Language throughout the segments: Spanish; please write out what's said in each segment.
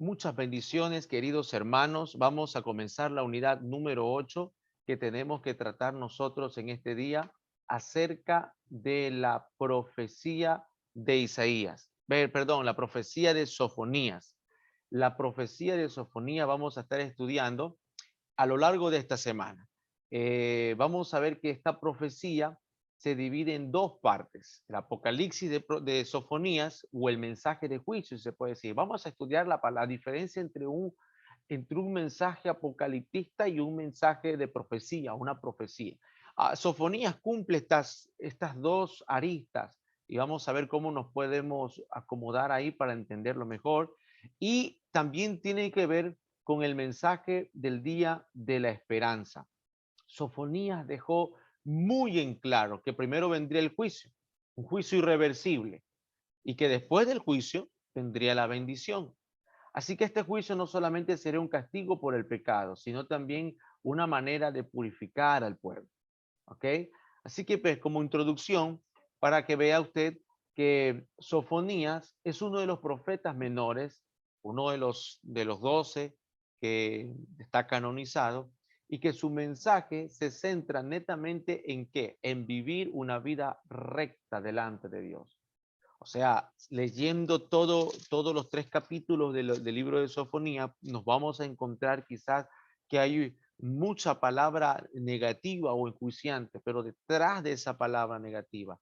Muchas bendiciones, queridos hermanos. Vamos a comenzar la unidad número 8 que tenemos que tratar nosotros en este día acerca de la profecía de Isaías. Perdón, la profecía de Sofonías. La profecía de Sofonías vamos a estar estudiando a lo largo de esta semana. Vamos a ver que esta profecía se divide en dos partes: el Apocalipsis de Sofonías, o el mensaje de juicio, si se puede decir. Vamos a estudiar la diferencia entre un mensaje apocaliptista y un mensaje de profecía, una profecía. Sofonías cumple estas dos aristas y vamos a ver cómo nos podemos acomodar ahí para entenderlo mejor. Y también tiene que ver con el mensaje del día de la esperanza. Sofonías dejó muy en claro que primero vendría el juicio, un juicio irreversible, y que después del juicio vendría la bendición. Así que este juicio no solamente sería un castigo por el pecado, sino también una manera de purificar al pueblo. ¿Ok? Así que pues como introducción, para que vea usted que Sofonías es uno de los profetas menores, uno de los 12 que está canonizado, y que su mensaje se centra netamente en qué, en vivir una vida recta delante de Dios. O sea, leyendo todos los tres capítulos del libro de Sofonía, nos vamos a encontrar quizás que hay mucha palabra negativa o enjuiciante, pero detrás de esa palabra negativa,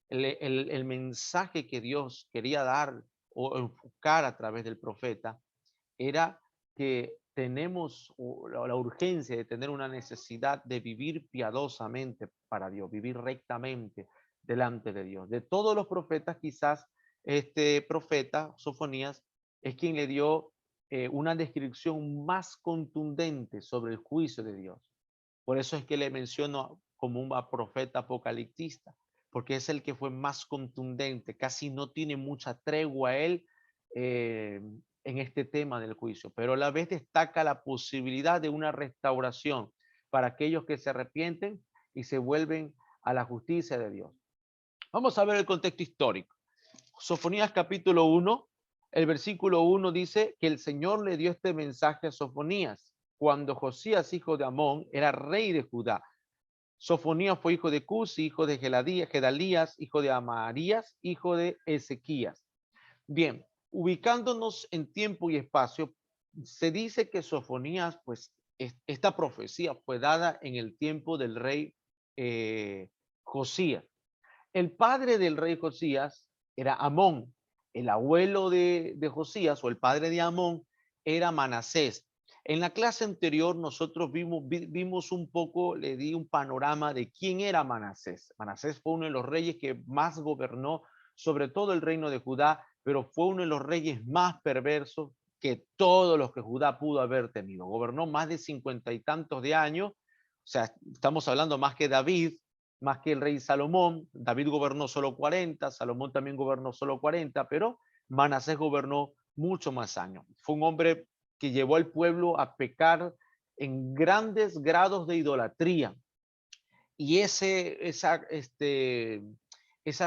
el mensaje que Dios quería dar o enfocar a través del profeta era que tenemos la urgencia de tener una necesidad de vivir piadosamente para Dios, vivir rectamente delante de Dios. De todos los profetas, quizás este profeta, Sofonías, es quien le dio una descripción más contundente sobre el juicio de Dios. Por eso es que le menciono como un profeta apocaliptista, porque es el que fue más contundente, casi no tiene mucha tregua él eh, en este tema del juicio, pero a la vez destaca la posibilidad de una restauración para aquellos que se arrepienten y se vuelven a la justicia de Dios. Vamos a ver el contexto histórico. Sofonías capítulo 1, el versículo 1 dice que el Señor le dio este mensaje a Sofonías cuando Josías, hijo de Amón, era rey de Judá. Sofonías fue hijo de Cusi, hijo de Gedalías, hijo de Amarías, hijo de Ezequías. Bien, ubicándonos en tiempo y espacio, se dice que Sofonías, pues esta profecía fue dada en el tiempo del rey Josías. El padre del rey Josías era Amón. El abuelo de Josías, o el padre de Amón, era Manasés. En la clase anterior nosotros vimos un poco, le di un panorama de quién era Manasés. Manasés fue uno de los reyes que más gobernó sobre todo el reino de Judá, pero fue uno de los reyes más perversos que todos los que Judá pudo haber tenido. Gobernó más de 50 y tantos de años, o sea, estamos hablando más que David, más que el rey Salomón. David gobernó solo 40, Salomón también gobernó solo 40, pero Manasés gobernó mucho más años. Fue un hombre que llevó al pueblo a pecar en grandes grados de idolatría. Y esa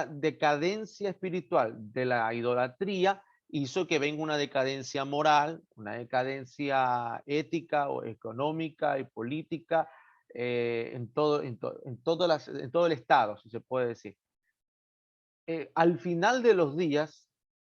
decadencia espiritual de la idolatría hizo que venga una decadencia moral, una decadencia ética o económica y política en todo el estado, si se puede decir. Al final de los días,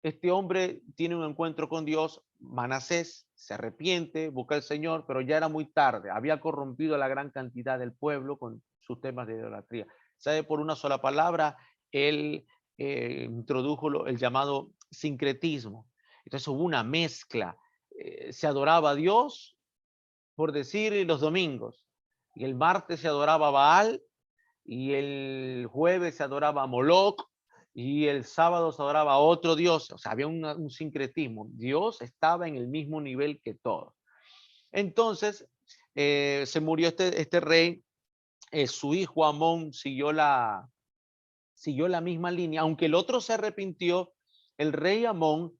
este hombre tiene un encuentro con Dios. Manasés se arrepiente, busca al Señor, pero ya era muy tarde. Había corrompido a la gran cantidad del pueblo con sus temas de idolatría. ¿Sabe? Por una sola palabra, él introdujo el llamado sincretismo. Entonces hubo una mezcla. Se adoraba a Dios, por decir, los domingos. Y el martes se adoraba a Baal, y el jueves se adoraba a Moloch, y el sábado se adoraba a otro dios. O sea, había un sincretismo. Dios estaba en el mismo nivel que todos. Entonces, se murió este rey. Su hijo Amón siguió la misma línea, aunque el otro se arrepintió. El rey Amón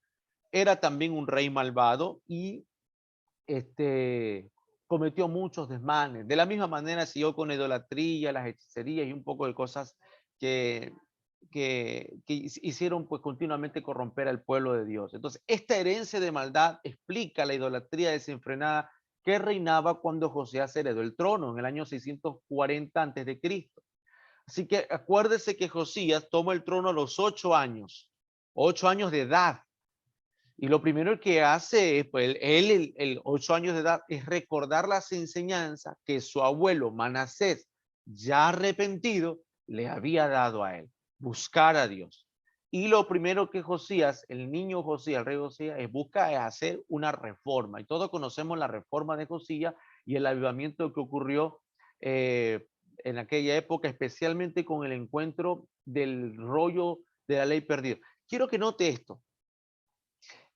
era también un rey malvado y cometió muchos desmanes. De la misma manera siguió con idolatría, las hechicerías y un poco de cosas que, que hicieron pues continuamente corromper al pueblo de Dios. Entonces, esta herencia de maldad explica la idolatría desenfrenada que reinaba cuando Josías heredó el trono en el año 640 antes de Cristo. Así que acuérdese que Josías toma el trono a los 8 años de edad. Y lo primero que hace es, pues, él, el 8 años de edad, es recordar las enseñanzas que su abuelo Manasés, ya arrepentido, le había dado a él. Buscar a Dios. Y lo primero que Josías, el niño Josías, el rey Josías, busca es hacer una reforma. Y todos conocemos la reforma de Josías y el avivamiento que ocurrió en aquella época, especialmente con el encuentro del rollo de la ley perdida. Quiero que note esto.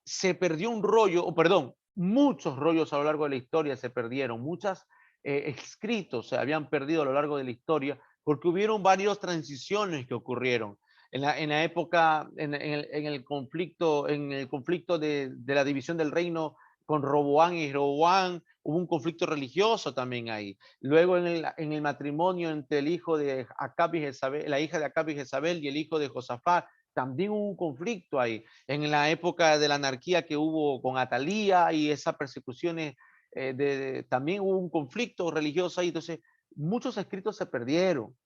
Se perdió un rollo, o perdón, muchos rollos a lo largo de la historia se perdieron, muchos escritos se habían perdido a lo largo de la historia porque hubieron varias transiciones que ocurrieron. En la época, en el conflicto de la división del reino con Roboán y Jeroboam, hubo un conflicto religioso también ahí. Luego en el matrimonio entre el hijo de Acab y Jezabel, la hija de Acab y Jezabel y el hijo de Josafat, también hubo un conflicto ahí. En la época de la anarquía que hubo con Atalía y esas persecuciones, también hubo un conflicto religioso ahí. Entonces, muchos escritos se perdieron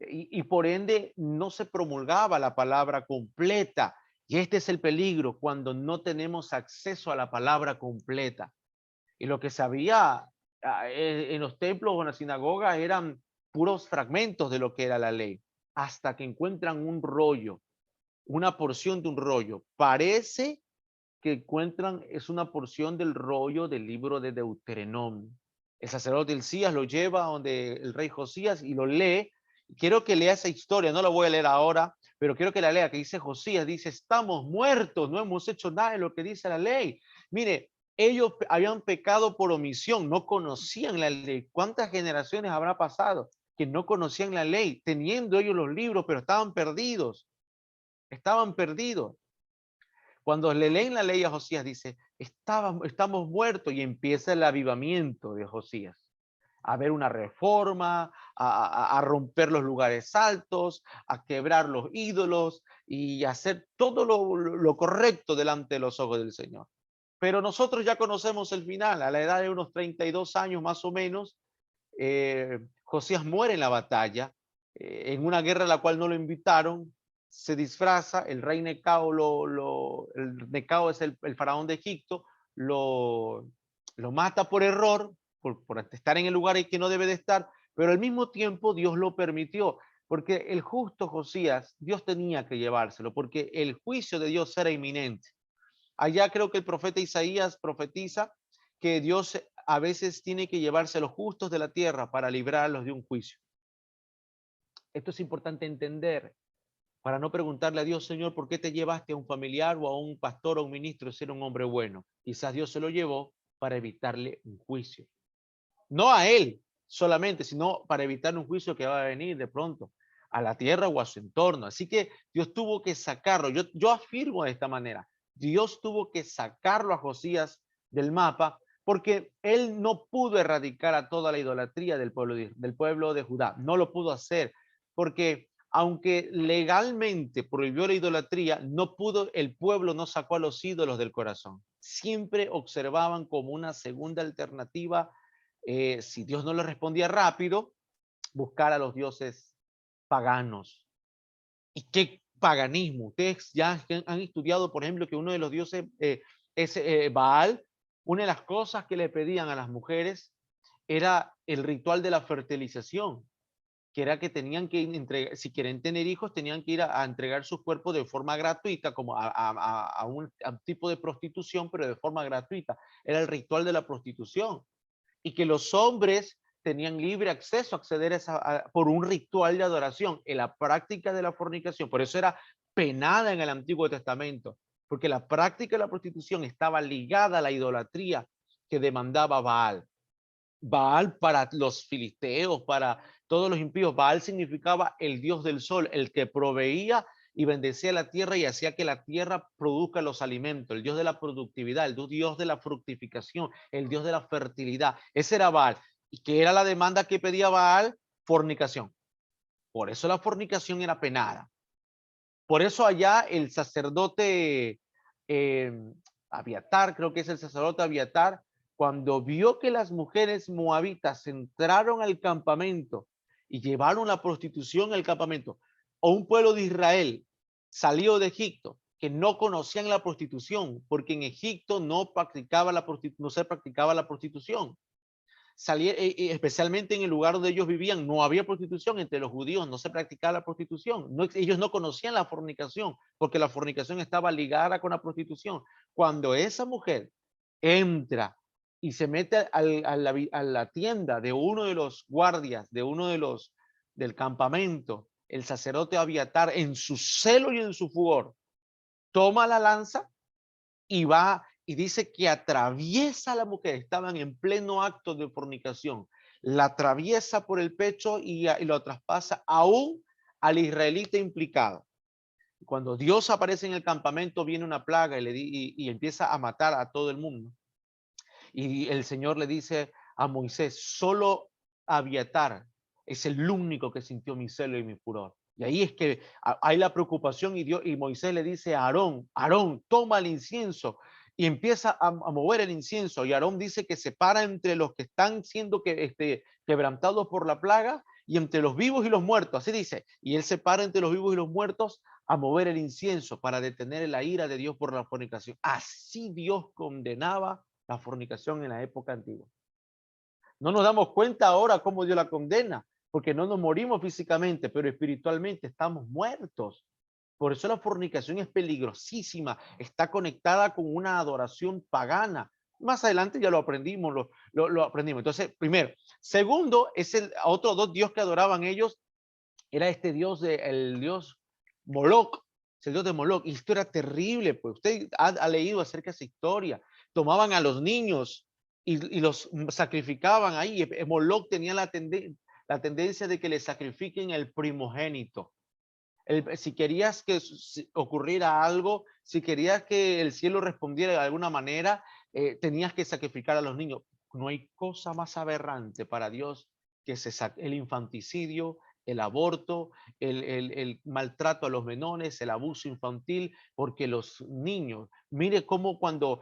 y por ende no se promulgaba la palabra completa. Y este es el peligro cuando no tenemos acceso a la palabra completa. Y lo que se había en los templos o en las sinagogas eran puros fragmentos de lo que era la ley, hasta que encuentran un rollo, una porción de un rollo. Parece que encuentran, es una porción del rollo del libro de Deuteronomio. El sacerdote Hilcías lo lleva donde el rey Josías y lo lee. Quiero que lea esa historia, no la voy a leer ahora, pero quiero que la lea, que dice Josías, dice, estamos muertos, no hemos hecho nada de lo que dice la ley. Mire, ellos habían pecado por omisión, no conocían la ley. ¿Cuántas generaciones habrá pasado que no conocían la ley, teniendo ellos los libros, pero estaban perdidos? Estaban perdidos. Cuando le leen la ley a Josías, dice, estamos muertos y empieza el avivamiento de Josías. A ver una reforma, a romper los lugares altos, a quebrar los ídolos y hacer todo lo correcto delante de los ojos del Señor. Pero nosotros ya conocemos el final. A la edad de unos 32 años más o menos, Josías muere en la batalla, en una guerra a la cual no lo invitaron, se disfraza, el rey Necao, el Necao es el faraón de Egipto, lo mata por error, por estar en el lugar en que no debe de estar, pero al mismo tiempo Dios lo permitió, porque el justo Josías, Dios tenía que llevárselo, porque el juicio de Dios era inminente. Allá creo que el profeta Isaías profetiza que Dios a veces tiene que llevarse a los justos de la tierra para librarlos de un juicio. Esto es importante entender para no preguntarle a Dios, Señor, ¿por qué te llevaste a un familiar o a un pastor o a un ministro si era un hombre bueno? Quizás Dios se lo llevó para evitarle un juicio. No a él solamente, sino para evitar un juicio que va a venir de pronto a la tierra o a su entorno. Así que Dios tuvo que sacarlo. Yo afirmo de esta manera. Dios tuvo que sacarlo a Josías del mapa porque él no pudo erradicar a toda la idolatría del pueblo de Judá. No lo pudo hacer porque aunque legalmente prohibió la idolatría, no pudo, el pueblo no sacó a los ídolos del corazón. Siempre observaban como una segunda alternativa, si Dios no le respondía rápido, buscar a los dioses paganos. ¿Y qué paganismo? Ustedes ya han estudiado, por ejemplo, que uno de los dioses es Baal. Una de las cosas que le pedían a las mujeres era el ritual de la fertilización, que era que tenían que entregar, si quieren tener hijos, tenían que ir a entregar sus cuerpos de forma gratuita, como a un tipo de prostitución, pero de forma gratuita. Era el ritual de la prostitución. Y que los hombres tenían libre acceso a acceder por un ritual de adoración en la práctica de la fornicación. Por eso era penada en el Antiguo Testamento, porque la práctica de la prostitución estaba ligada a la idolatría que demandaba Baal. Baal para los filisteos, para todos los impíos, Baal significaba el dios del sol, el que proveía y bendecía la tierra y hacía que la tierra produzca los alimentos, el dios de la productividad, el dios de la fructificación, el dios de la fertilidad. Ese era Baal. ¿Y qué era la demanda que pedía Baal? Fornicación. Por eso la fornicación era penada. Por eso allá el sacerdote eh, Abiatar, creo que es el sacerdote Abiatar, cuando vio que las mujeres moabitas entraron al campamento y llevaron la prostitución al campamento, o un pueblo de Israel salió de Egipto que no conocían la prostitución, porque en Egipto no se practicaba la prostitución. Especialmente en el lugar donde ellos vivían, no había prostitución entre los judíos, no se practicaba la prostitución. No, ellos no conocían la fornicación, porque la fornicación estaba ligada con la prostitución. Cuando esa mujer entra y se mete a la tienda de uno de los guardias, de uno de los del campamento, el sacerdote Abiatar, en su celo y en su furor, toma la lanza y va y dice que atraviesa a la mujer, estaban en pleno acto de fornicación, la atraviesa por el pecho y lo traspasa aún al israelita implicado. Cuando Dios aparece en el campamento, viene una plaga y empieza a matar a todo el mundo. Y el Señor le dice a Moisés, solo Abiatar es el único que sintió mi celo y mi furor. Y ahí es que hay la preocupación y Moisés le dice a Aarón, Aarón, toma el incienso y empieza a mover el incienso. Y Aarón dice que se para entre los que están siendo quebrantados por la plaga y entre los vivos y los muertos. Así dice. Y él se para entre los vivos y los muertos a mover el incienso para detener la ira de Dios por la fornicación. Así Dios condenaba la fornicación en la época antigua. No nos damos cuenta ahora cómo Dios la condena, porque no nos morimos físicamente, pero espiritualmente estamos muertos. Por eso la fornicación es peligrosísima, está conectada con una adoración pagana. Más adelante ya lo aprendimos, lo aprendimos. Entonces, primero. Segundo, es el otro dos dios que adoraban ellos, era este dios, el dios Moloch, el dios de Moloch. Y esto era terrible, pues usted ha leído acerca de esa historia. Tomaban a los niños y los sacrificaban ahí. Moloch tenía la tendencia de que le sacrifiquen el primogénito. Si querías que ocurriera algo, si querías que el cielo respondiera de alguna manera, tenías que sacrificar a los niños. No hay cosa más aberrante para Dios que el infanticidio, el aborto, el maltrato a los menores, el abuso infantil, porque los niños, mire cómo cuando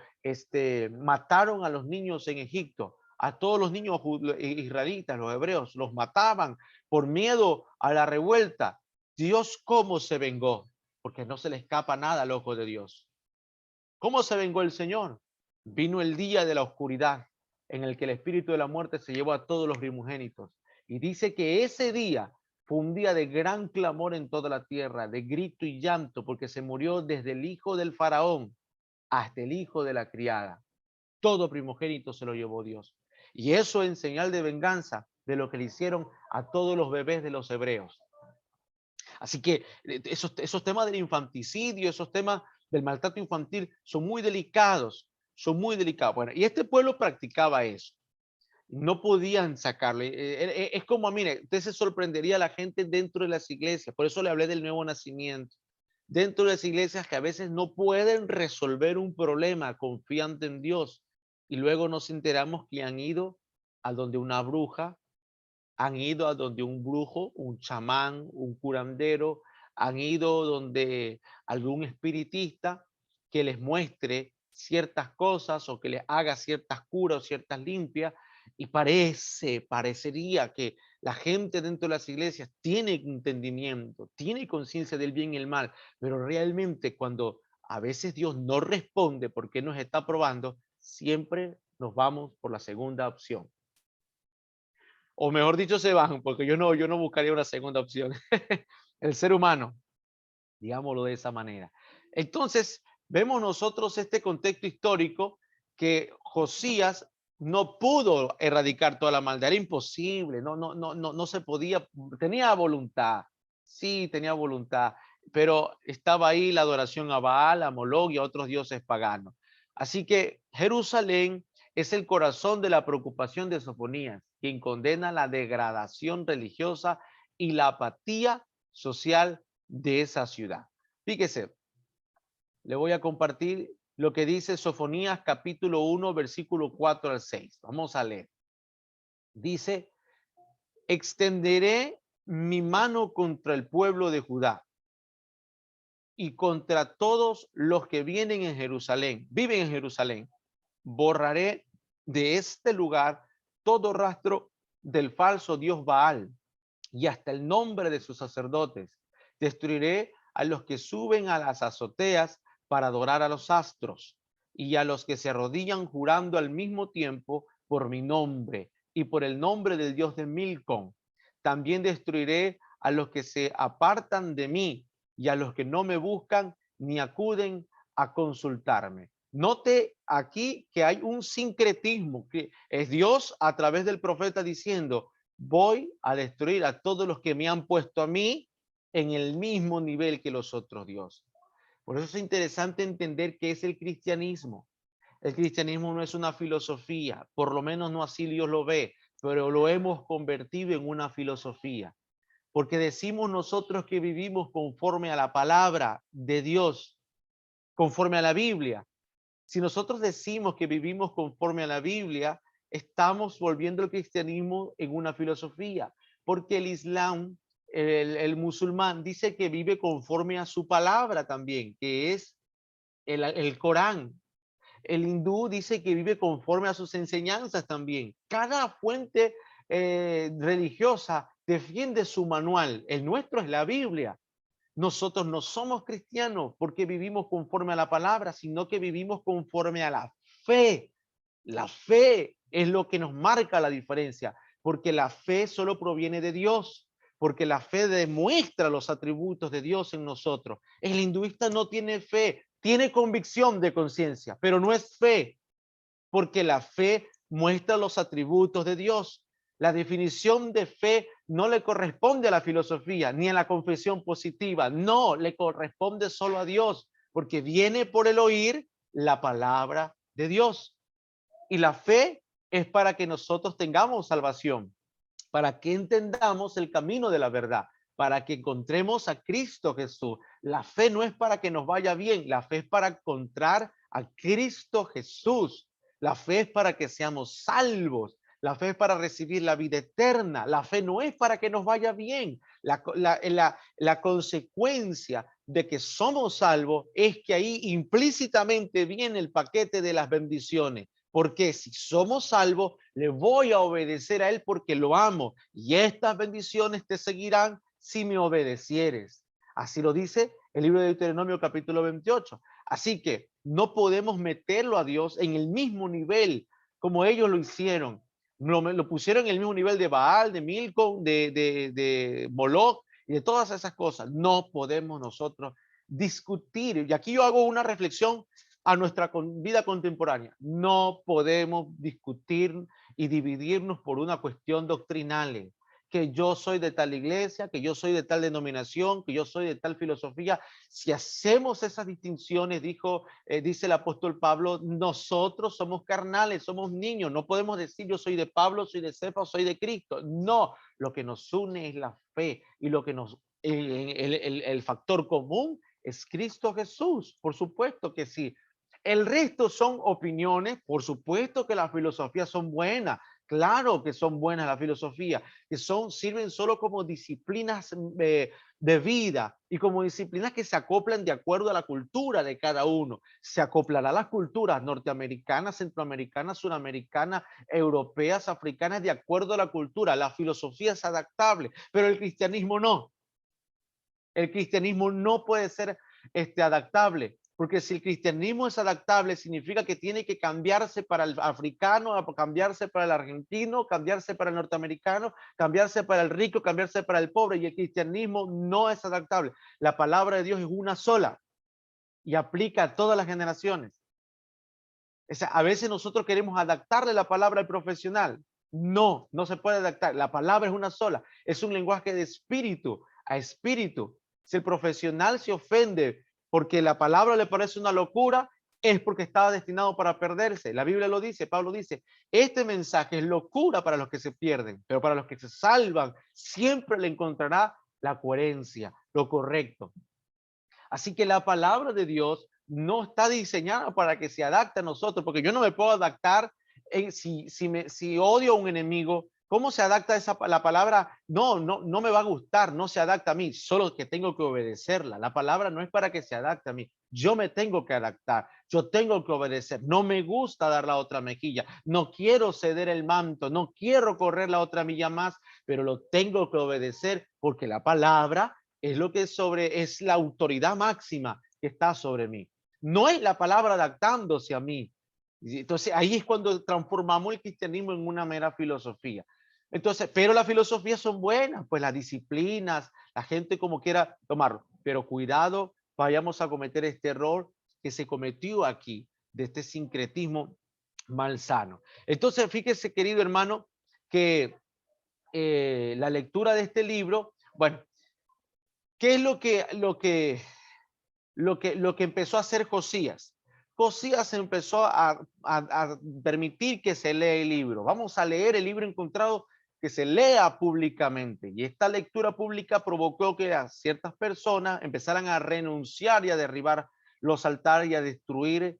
mataron a los niños en Egipto, a todos los niños israelitas, los hebreos, los mataban por miedo a la revuelta. Dios cómo se vengó, porque no se le escapa nada al ojo de Dios. ¿Cómo se vengó el Señor? Vino el día de la oscuridad en el que el espíritu de la muerte se llevó a todos los primogénitos. Y dice que ese día fue un día de gran clamor en toda la tierra, de grito y llanto, porque se murió desde el hijo del faraón hasta el hijo de la criada. Todo primogénito se lo llevó Dios. Y eso en señal de venganza de lo que le hicieron a todos los bebés de los hebreos. Así que esos temas del infanticidio, esos temas del maltrato infantil son muy delicados, son muy delicados. Bueno, y este pueblo practicaba eso. No podían sacarle. Es como, mire, usted se sorprendería a la gente dentro de las iglesias. Por eso le hablé del nuevo nacimiento. Dentro de las iglesias que a veces no pueden resolver un problema confiando en Dios. Y luego nos enteramos que han ido a donde una bruja, han ido a donde un brujo, un chamán, un curandero, han ido donde algún espiritista que les muestre ciertas cosas o que les haga ciertas curas o ciertas limpias, y parecería que la gente dentro de las iglesias tiene entendimiento, tiene conciencia del bien y el mal, pero realmente cuando a veces Dios no responde porque nos está probando, siempre nos vamos por la segunda opción. O mejor dicho, se van, porque yo no buscaría una segunda opción. El ser humano, digámoslo de esa manera. Entonces, vemos nosotros este contexto histórico que Josías no pudo erradicar toda la maldad, era imposible, no se podía, tenía voluntad, sí, tenía voluntad, pero estaba ahí la adoración a Baal, a Moloch y a otros dioses paganos. Así que Jerusalén es el corazón de la preocupación de Sofonías, quien condena la degradación religiosa y la apatía social de esa ciudad. Fíjese, le voy a compartir lo que dice Sofonías capítulo 1, versículo 4 al 6. Vamos a leer. Dice, extenderé mi mano contra el pueblo de Judá y contra todos los que vienen en Jerusalén, viven en Jerusalén, borraré de este lugar todo rastro del falso dios Baal y hasta el nombre de sus sacerdotes. Destruiré a los que suben a las azoteas para adorar a los astros y a los que se arrodillan jurando al mismo tiempo por mi nombre y por el nombre del dios de Milcom. También destruiré a los que se apartan de mí y a los que no me buscan ni acuden a consultarme. Note aquí que hay un sincretismo, que es Dios a través del profeta diciendo, voy a destruir a todos los que me han puesto a mí en el mismo nivel que los otros dioses. Por eso es interesante entender qué es el cristianismo. El cristianismo no es una filosofía, por lo menos no así Dios lo ve, pero lo hemos convertido en una filosofía. Porque decimos nosotros que vivimos conforme a la palabra de Dios, conforme a la Biblia. Si nosotros decimos que vivimos conforme a la Biblia, estamos volviendo el cristianismo en una filosofía, porque el Islam, el musulmán, dice que vive conforme a su palabra también, que es el Corán. El hindú dice que vive conforme a sus enseñanzas también. Cada fuente religiosa defiende su manual. El nuestro es la Biblia. Nosotros no somos cristianos porque vivimos conforme a la palabra, sino que vivimos conforme a la fe. La fe es lo que nos marca la diferencia, porque la fe solo proviene de Dios, porque la fe demuestra los atributos de Dios en nosotros. El hinduista no tiene fe, tiene convicción de conciencia, pero no es fe, porque la fe muestra los atributos de Dios. La definición de fe no le corresponde a la filosofía ni a la confesión positiva, no, le corresponde solo a Dios, porque viene por el oír la palabra de Dios. Y la fe es para que nosotros tengamos salvación, para que entendamos el camino de la verdad, para que encontremos a Cristo Jesús. La fe no es para que nos vaya bien, la fe es para encontrar a Cristo Jesús. La fe es para que seamos salvos. La fe es para recibir la vida eterna. La fe no es para que nos vaya bien. La consecuencia de que somos salvos es que ahí implícitamente viene el paquete de las bendiciones. Porque si somos salvos, le voy a obedecer a él porque lo amo. Y estas bendiciones te seguirán si me obedecieres. Así lo dice el libro de Deuteronomio capítulo 28. Así que no podemos meterlo a Dios en el mismo nivel como ellos lo hicieron. Lo pusieron en el mismo nivel de Baal, de Milcom, de Moloch y de todas esas cosas. No podemos nosotros discutir. Y aquí yo hago una reflexión a nuestra vida contemporánea. No podemos discutir y dividirnos por una cuestión doctrinal, que yo soy de tal iglesia, que yo soy de tal denominación, que yo soy de tal filosofía. Si hacemos esas distinciones, dice el apóstol Pablo, nosotros somos carnales, somos niños, no podemos decir yo soy de Pablo, soy de Cefa, soy de Cristo. No, lo que nos une es la fe y lo que nos, el factor común es Cristo Jesús. Por supuesto que sí. El resto son opiniones, por supuesto que las filosofías son buenas, claro que son buenas las filosofías, que sirven solo como disciplinas de vida y como disciplinas que se acoplan de acuerdo a la cultura de cada uno. Se acoplará a las culturas norteamericanas, centroamericanas, suramericanas, europeas, africanas, de acuerdo a la cultura. La filosofía es adaptable, pero el cristianismo no. El cristianismo no puede ser adaptable, porque si el cristianismo es adaptable, significa que tiene que cambiarse para el africano, cambiarse para el argentino, cambiarse para el norteamericano, cambiarse para el rico, cambiarse para el pobre, y el cristianismo no es adaptable. La palabra de Dios es una sola y aplica a todas las generaciones. O sea, a veces nosotros queremos adaptarle la palabra al profesional. No, no se puede adaptar. La palabra es una sola. Es un lenguaje de espíritu a espíritu. Si el profesional se ofende porque la palabra le parece una locura, es porque estaba destinado para perderse. La Biblia lo dice, Pablo dice, este mensaje es locura para los que se pierden, pero para los que se salvan, siempre le encontrará la coherencia, lo correcto. Así que la palabra de Dios no está diseñada para que se adapte a nosotros, porque yo no me puedo adaptar si odio a un enemigo, ¿Cómo se adapta la palabra? No me va a gustar, no se adapta a mí, solo que tengo que obedecerla. La palabra no es para que se adapte a mí. Yo me tengo que adaptar, yo tengo que obedecer. No me gusta dar la otra mejilla, no quiero ceder el manto, no quiero correr la otra milla más, pero lo tengo que obedecer porque la palabra es lo que es la autoridad máxima que está sobre mí. No es la palabra adaptándose a mí. Entonces ahí es cuando transformamos el cristianismo en una mera filosofía. Entonces, pero las filosofías son buenas, pues las disciplinas, la gente como quiera tomarlo, pero cuidado, vayamos a cometer este error que se cometió aquí, de este sincretismo malsano. Entonces, fíjese, querido hermano, que la lectura de este libro, bueno, ¿qué es lo que empezó a hacer Josías? Josías empezó a permitir que se lea el libro. Vamos a leer el libro encontrado, que se lea públicamente. Y esta lectura pública provocó que a ciertas personas empezaran a renunciar y a derribar los altares y a destruir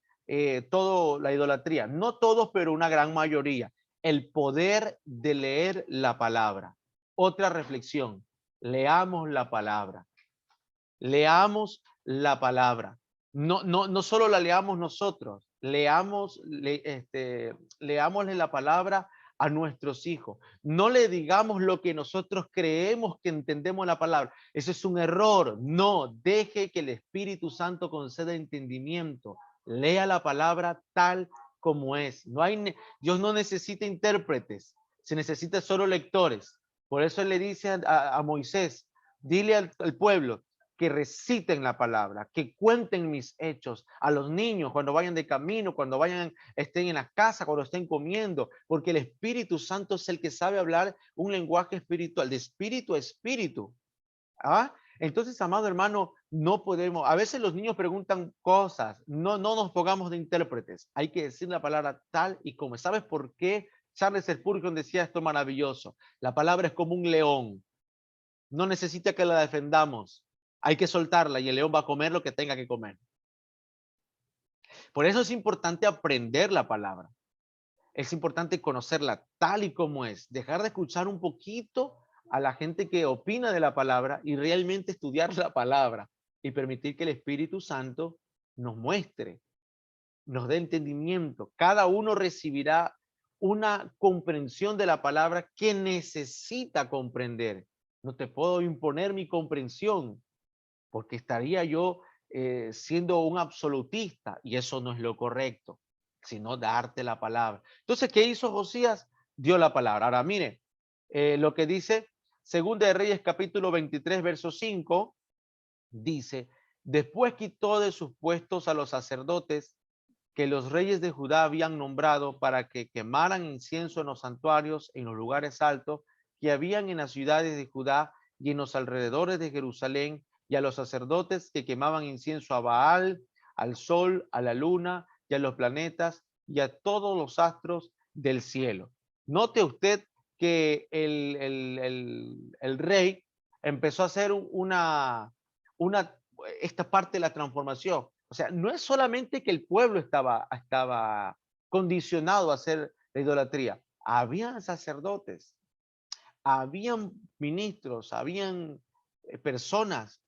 toda la idolatría. No todos, pero una gran mayoría. El poder de leer la palabra. Otra reflexión. Leamos la palabra. Leamos la palabra. No solo la leamos nosotros, leámosle la palabra a nuestros hijos. No le digamos lo que nosotros creemos que entendemos la palabra. Eso es un error. No, deje que el Espíritu Santo conceda entendimiento. Lea la palabra tal como es. Dios no necesita intérpretes, se necesita solo lectores. Por eso él le dice a Moisés, dile al pueblo, que reciten la palabra, que cuenten mis hechos a los niños cuando vayan de camino, cuando estén en la casa, cuando estén comiendo, porque el Espíritu Santo es el que sabe hablar un lenguaje espiritual, de espíritu a espíritu. ¿Ah? Entonces, amado hermano, no podemos, a veces los niños preguntan cosas, no nos pongamos de intérpretes, hay que decir la palabra tal y como. ¿Sabes por qué? Charles Spurgeon decía esto maravilloso, la palabra es como un león, no necesita que la defendamos. Hay que soltarla y el león va a comer lo que tenga que comer. Por eso es importante aprender la palabra. Es importante conocerla tal y como es. Dejar de escuchar un poquito a la gente que opina de la palabra y realmente estudiar la palabra y permitir que el Espíritu Santo nos muestre, nos dé entendimiento. Cada uno recibirá una comprensión de la palabra que necesita comprender. No te puedo imponer mi comprensión, porque estaría yo siendo un absolutista y eso no es lo correcto, sino darte la palabra. Entonces, ¿qué hizo Josías? Dio la palabra. Ahora, mire, lo que dice Segunda de Reyes capítulo 23, verso 5, dice, después quitó de sus puestos a los sacerdotes que los reyes de Judá habían nombrado para que quemaran incienso en los santuarios, en los lugares altos que habían en las ciudades de Judá y en los alrededores de Jerusalén, y a los sacerdotes que quemaban incienso a Baal, al sol, a la luna y a los planetas y a todos los astros del cielo. Note usted que el rey empezó a hacer una, esta parte de la transformación. O sea, no es solamente que el pueblo estaba condicionado a hacer la idolatría. Habían sacerdotes, habían ministros, habían personas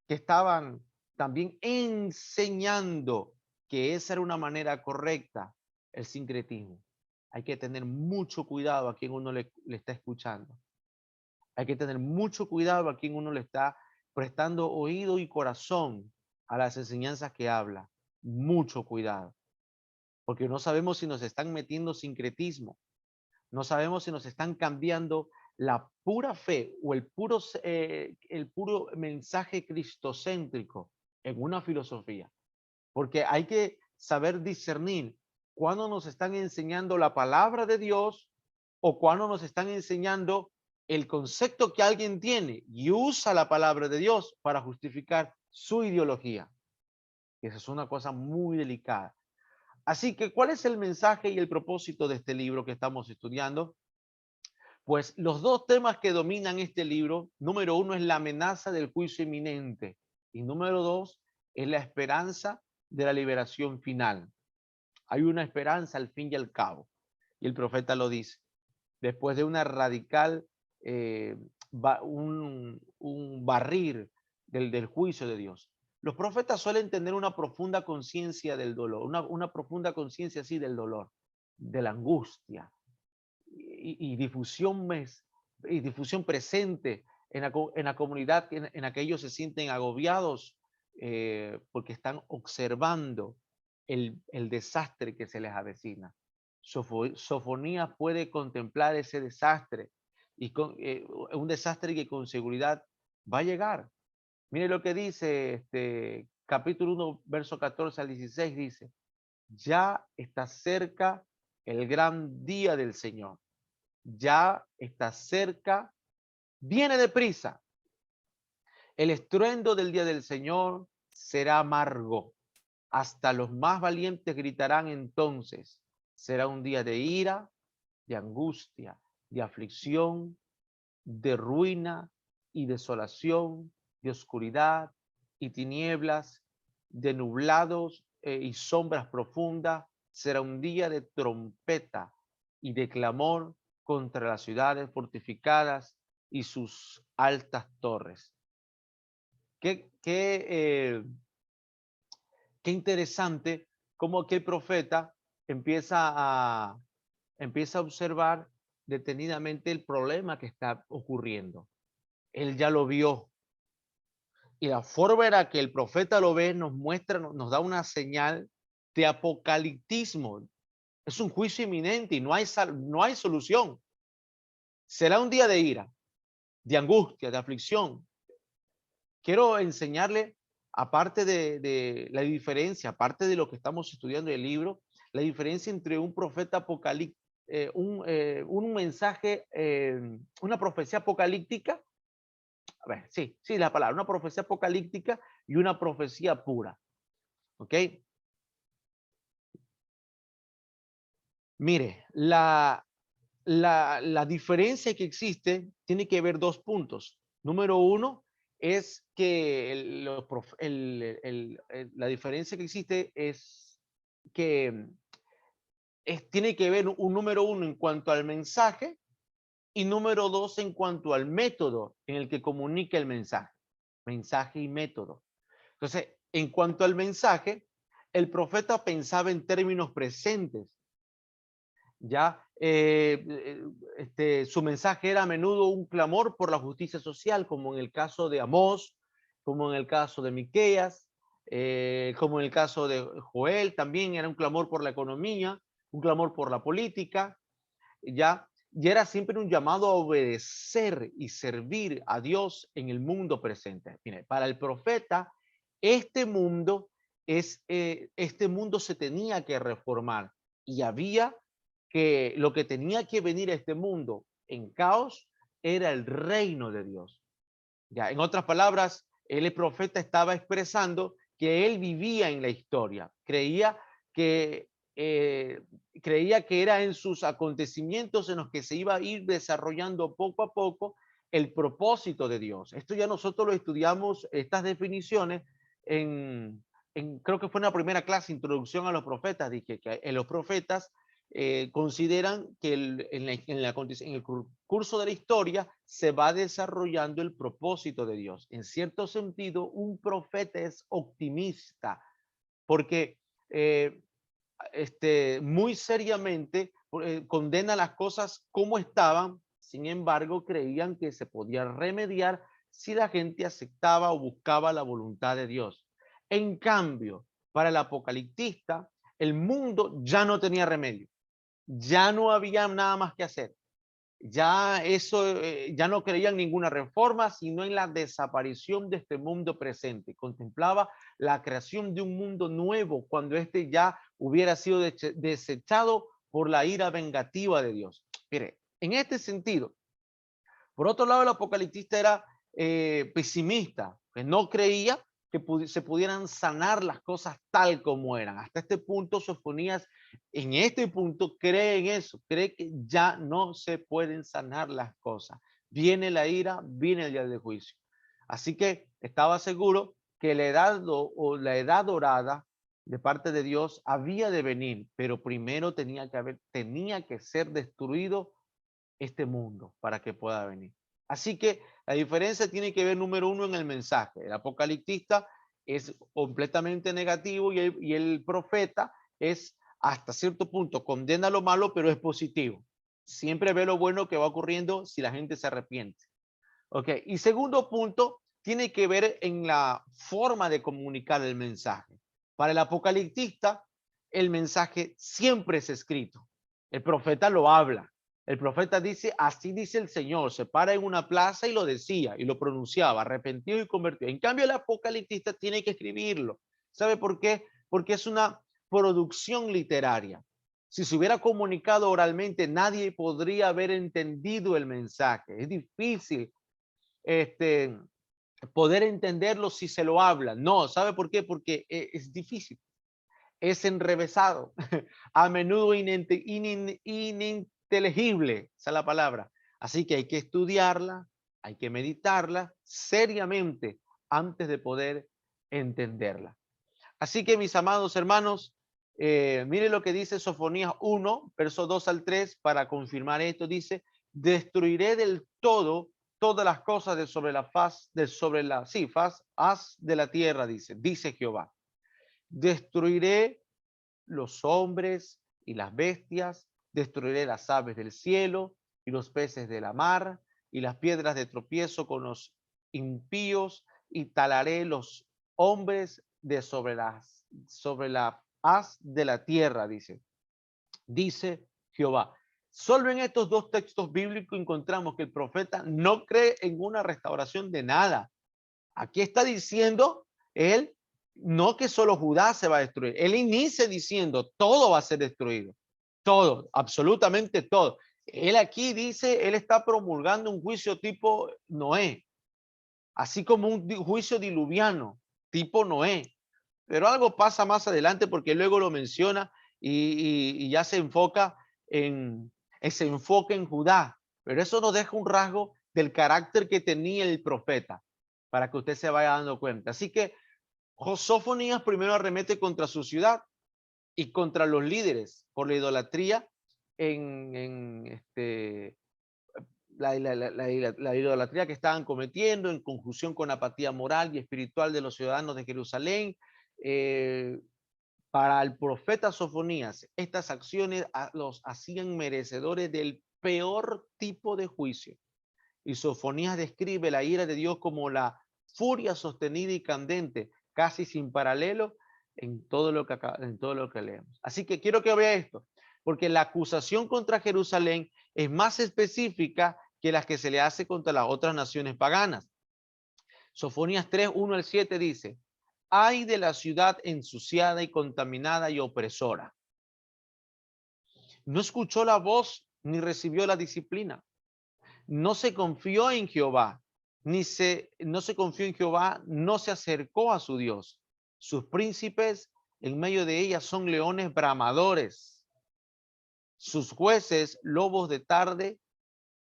que estaban también enseñando que esa era una manera correcta, el sincretismo. Hay que tener mucho cuidado a quien uno le está escuchando. Hay que tener mucho cuidado a quien uno le está prestando oído y corazón a las enseñanzas que habla. Mucho cuidado, porque no sabemos si nos están metiendo sincretismo, no sabemos si nos están cambiando la pura fe o el puro mensaje cristocéntrico en una filosofía, porque hay que saber discernir cuándo nos están enseñando la palabra de Dios o cuándo nos están enseñando el concepto que alguien tiene y usa la palabra de Dios para justificar su ideología. Esa es una cosa muy delicada. Así que, ¿cuál es el mensaje y el propósito de este libro que estamos estudiando? Pues los dos temas que dominan este libro, número uno es la amenaza del juicio inminente y número dos es la esperanza de la liberación final. Hay una esperanza al fin y al cabo y el profeta lo dice. después de una radical, un barrir del juicio de Dios. Los profetas suelen tener una profunda conciencia del dolor, una profunda conciencia así del dolor, de la angustia y difusión presente en la comunidad en la que ellos se sienten agobiados porque están observando el desastre que se les avecina. Sofonías puede contemplar ese desastre y un desastre que con seguridad va a llegar. Mire lo que dice capítulo 1, verso 14 al 16, dice, ya está cerca el gran día del Señor. Ya está cerca, viene deprisa. El estruendo del día del Señor será amargo. Hasta los más valientes gritarán entonces. Será un día de ira, de angustia, de aflicción, de ruina y desolación, de oscuridad y tinieblas, de nublados y sombras profundas. Será un día de trompeta y de clamor contra las ciudades fortificadas y sus altas torres. Qué interesante cómo aquel profeta empieza a observar detenidamente el problema que está ocurriendo. Él ya lo vio. Y la forma en la que el profeta lo ve nos muestra, nos da una señal de apocaliptismo. Es un juicio inminente y no hay solución. Será un día de ira, de angustia, de aflicción. Quiero enseñarle, aparte de la diferencia, aparte de lo que estamos estudiando en el libro, la diferencia entre un profeta apocalíptico, un mensaje, una profecía apocalíptica. A ver, sí, la palabra, una profecía apocalíptica y una profecía pura. ¿Ok? Mire, la diferencia que existe tiene que ver dos puntos. Número uno es que la diferencia que existe es que tiene que ver un número uno en cuanto al mensaje y número dos en cuanto al método en el que comunica el mensaje. Mensaje y método. Entonces, en cuanto al mensaje, el profeta pensaba en términos presentes. Ya su mensaje era a menudo un clamor por la justicia social, como en el caso de Amós, como en el caso de Miqueas, como en el caso de Joel, también era un clamor por la economía, un clamor por la política, ya, y era siempre un llamado a obedecer y servir a Dios en el mundo presente. Mire, para el profeta, este mundo este mundo se tenía que reformar y había que lo que tenía que venir a este mundo en caos era el reino de Dios. Ya, en otras palabras, el profeta estaba expresando que él vivía en la historia, que creía que era en sus acontecimientos en los que se iba a ir desarrollando poco a poco el propósito de Dios. Esto ya nosotros lo estudiamos, estas definiciones, creo que fue en la primera clase, Introducción a los Profetas. Dije que en los profetas consideran que en el curso de la historia se va desarrollando el propósito de Dios. En cierto sentido, un profeta es optimista porque muy seriamente condena las cosas como estaban. Sin embargo, creían que se podía remediar si la gente aceptaba o buscaba la voluntad de Dios. En cambio, para el apocaliptista, el mundo ya no tenía remedio. Ya no había nada más que hacer. Ya ya no creían ninguna reforma, sino en la desaparición de este mundo presente. Contemplaba la creación de un mundo nuevo cuando este ya hubiera sido desechado por la ira vengativa de Dios. Mire, en este sentido, por otro lado, el apocaliptista era pesimista, que no creía que se pudieran sanar las cosas tal como eran. Hasta este punto, Sofonías, en este punto, cree en eso, cree que ya no se pueden sanar las cosas. Viene la ira, viene el día del juicio. Así que estaba seguro que la edad dorada de parte de Dios había de venir, pero primero tenía que ser destruido este mundo para que pueda venir. Así que la diferencia tiene que ver, número uno, en el mensaje. El apocaliptista es completamente negativo y el profeta es hasta cierto punto condena lo malo, pero es positivo. Siempre ve lo bueno que va ocurriendo si la gente se arrepiente. Ok, y segundo punto, tiene que ver en la forma de comunicar el mensaje. Para el apocaliptista, el mensaje siempre es escrito. El profeta lo habla. El profeta dice, así dice el Señor, se para en una plaza y lo decía y lo pronunciaba, arrepentido y convertido. En cambio, el apocaliptista tiene que escribirlo. ¿Sabe por qué? Porque es una producción literaria. Si se hubiera comunicado oralmente, nadie podría haber entendido el mensaje. Es difícil este, poder entenderlo si se lo habla. No, ¿sabe por qué? Porque es difícil, es enrevesado, a menudo ininteligible, esa es la palabra. Así que hay que estudiarla, hay que meditarla seriamente antes de poder entenderla. Así que, mis amados hermanos, mire lo que dice Sofonías 1, verso 2 al 3, para confirmar esto. Dice, destruiré del todo todas las cosas de sobre la faz, de sobre la, sí, faz, haz de la tierra, dice Jehová. Destruiré los hombres y las bestias, destruiré las aves del cielo y los peces de la mar y las piedras de tropiezo con los impíos y talaré los hombres de sobre la haz de la tierra, dice Jehová. Solo en estos dos textos bíblicos encontramos que el profeta no cree en una restauración de nada. Aquí está diciendo él, no que solo Judá se va a destruir. Él inicia diciendo, todo va a ser destruido. Todo, absolutamente todo. Él aquí dice, él está promulgando un juicio tipo Noé, así como un juicio diluviano, tipo Noé. Pero algo pasa más adelante porque luego lo menciona y ya se enfoca se enfoca en Judá. Pero eso nos deja un rasgo del carácter que tenía el profeta, para que usted se vaya dando cuenta. Así que Sofonías primero arremete contra su ciudad y contra los líderes por la idolatría en la idolatría que estaban cometiendo en conjunción con la apatía moral y espiritual de los ciudadanos de Jerusalén. Eh, para el profeta Sofonías, estas acciones los hacían merecedores del peor tipo de juicio. Y Sofonías describe la ira de Dios como la furia sostenida y candente, casi sin paralelo en todo lo que leemos. Así que quiero que vea esto, porque la acusación contra Jerusalén es más específica que las que se le hace contra las otras naciones paganas. Sofonías 3, 1 al 7 dice, ay de la ciudad ensuciada y contaminada y opresora. No escuchó la voz ni recibió la disciplina. No se confió en Jehová, no se confió en Jehová, no se acercó a su Dios. Sus príncipes en medio de ella son leones bramadores. Sus jueces, lobos de tarde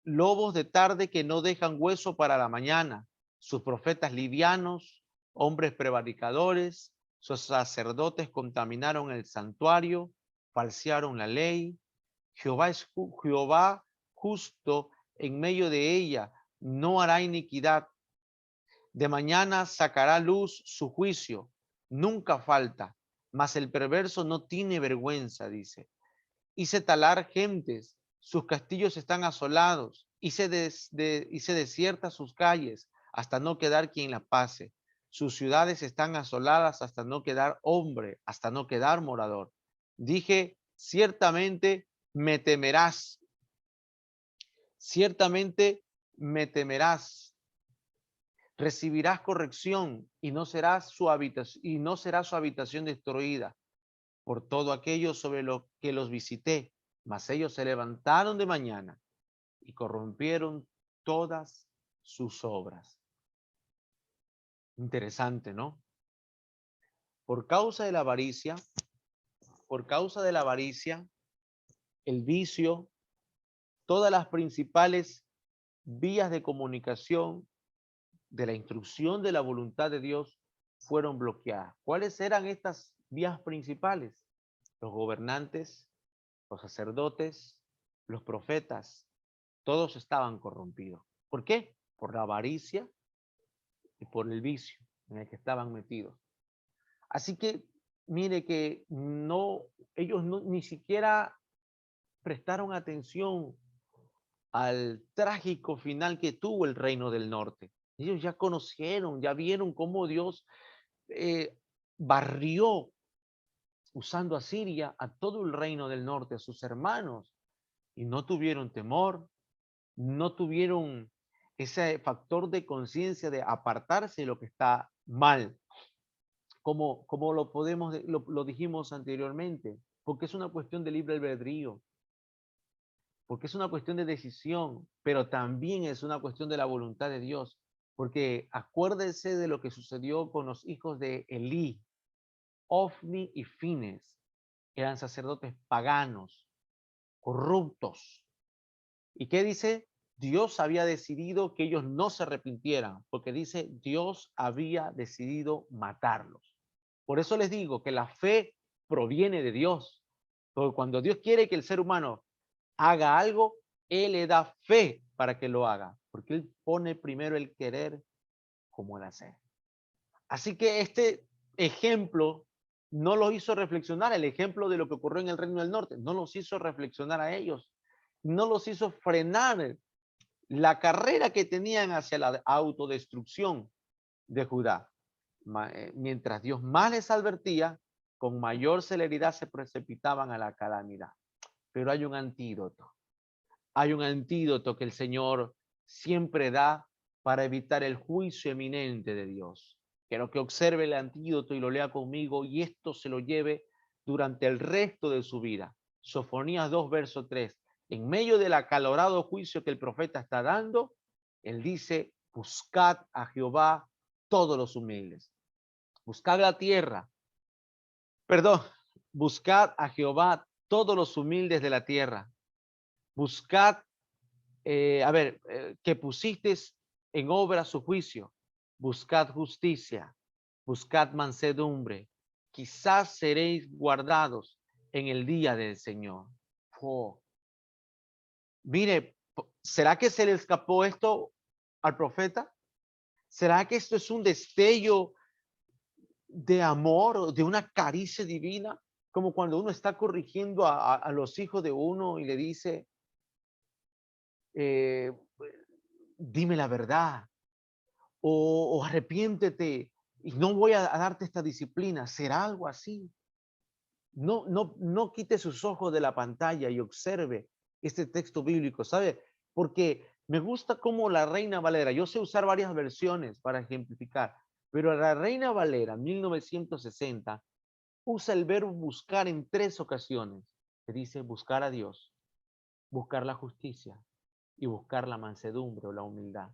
que no dejan hueso para la mañana. Sus profetas livianos, hombres prevaricadores, sus sacerdotes contaminaron el santuario, falsearon la ley. Jehová es Jehová justo en medio de ella, no hará iniquidad. De mañana sacará luz su juicio, nunca falta, mas el perverso no tiene vergüenza, dice. Hice talar gentes, sus castillos están asolados, hice desiertas sus calles, hasta no quedar quien la pase. Sus ciudades están asoladas hasta no quedar hombre, hasta no quedar morador. Dije, ciertamente me temerás, recibirás corrección y no será su habitación destruida por todo aquello sobre lo que los visité, mas ellos se levantaron de mañana y corrompieron todas sus obras. Interesante, ¿no? Por causa de la avaricia, el vicio, todas las principales vías de comunicación de la instrucción de la voluntad de Dios fueron bloqueadas. ¿Cuáles eran estas vías principales? Los gobernantes, los sacerdotes, los profetas Todos estaban corrompidos. ¿Por qué? Por la avaricia y por el vicio en el que estaban metidos. Así que mire que no, ellos no, ni siquiera prestaron atención al trágico final que tuvo el reino del norte. Ellos ya conocieron, ya vieron cómo Dios eh, barrió usando a Siria a todo el reino del norte, a sus hermanos, y no tuvieron temor, no tuvieron ese factor de conciencia de apartarse de lo que está mal, como lo podemos, lo dijimos anteriormente, porque es una cuestión de libre albedrío, porque es una cuestión de decisión, pero también es una cuestión de la voluntad de Dios, porque acuérdense de lo que sucedió con los hijos de Elí, Ofni y Fines, eran sacerdotes paganos, corruptos. ¿Y qué dice? Dios había decidido que ellos no se arrepintieran, porque dice, Dios había decidido matarlos. Por eso les digo que la fe proviene de Dios. Porque cuando Dios quiere que el ser humano haga algo, Él le da fe para que lo haga, porque Él pone primero el querer como el hacer. Así que este ejemplo no los hizo reflexionar, el ejemplo de lo que ocurrió en el Reino del Norte, no los hizo reflexionar a ellos, no los hizo frenar la carrera que tenían hacia la autodestrucción de Judá. Mientras Dios más les advertía, con mayor celeridad se precipitaban a la calamidad. Pero hay un antídoto que el Señor siempre da para evitar el juicio eminente de Dios. Quiero que observe el antídoto y lo lea conmigo y esto se lo lleve durante el resto de su vida. Sofonías 2, verso 3. En medio del acalorado juicio que el profeta está dando, él dice, buscad a Jehová todos los humildes. Buscad la tierra. Perdón, buscad a Jehová todos los humildes de la tierra. Buscad que pusiste en obra su juicio, buscad justicia, buscad mansedumbre, quizás seréis guardados en el día del Señor. Oh. Mire, ¿será que se le escapó esto al profeta? ¿Será que esto es un destello de amor, de una caricia divina? Como cuando uno está corrigiendo a los hijos de uno y le dice, eh, dime la verdad, o arrepiéntete y no voy a darte esta disciplina. ¿Será algo así? No quite sus ojos de la pantalla y observe este texto bíblico, ¿sabe? Porque me gusta cómo la Reina Valera, yo sé usar varias versiones para ejemplificar, pero la Reina Valera 1960 usa el verbo buscar en 3 ocasiones. Que dice buscar a Dios, buscar la justicia y buscar la mansedumbre o la humildad.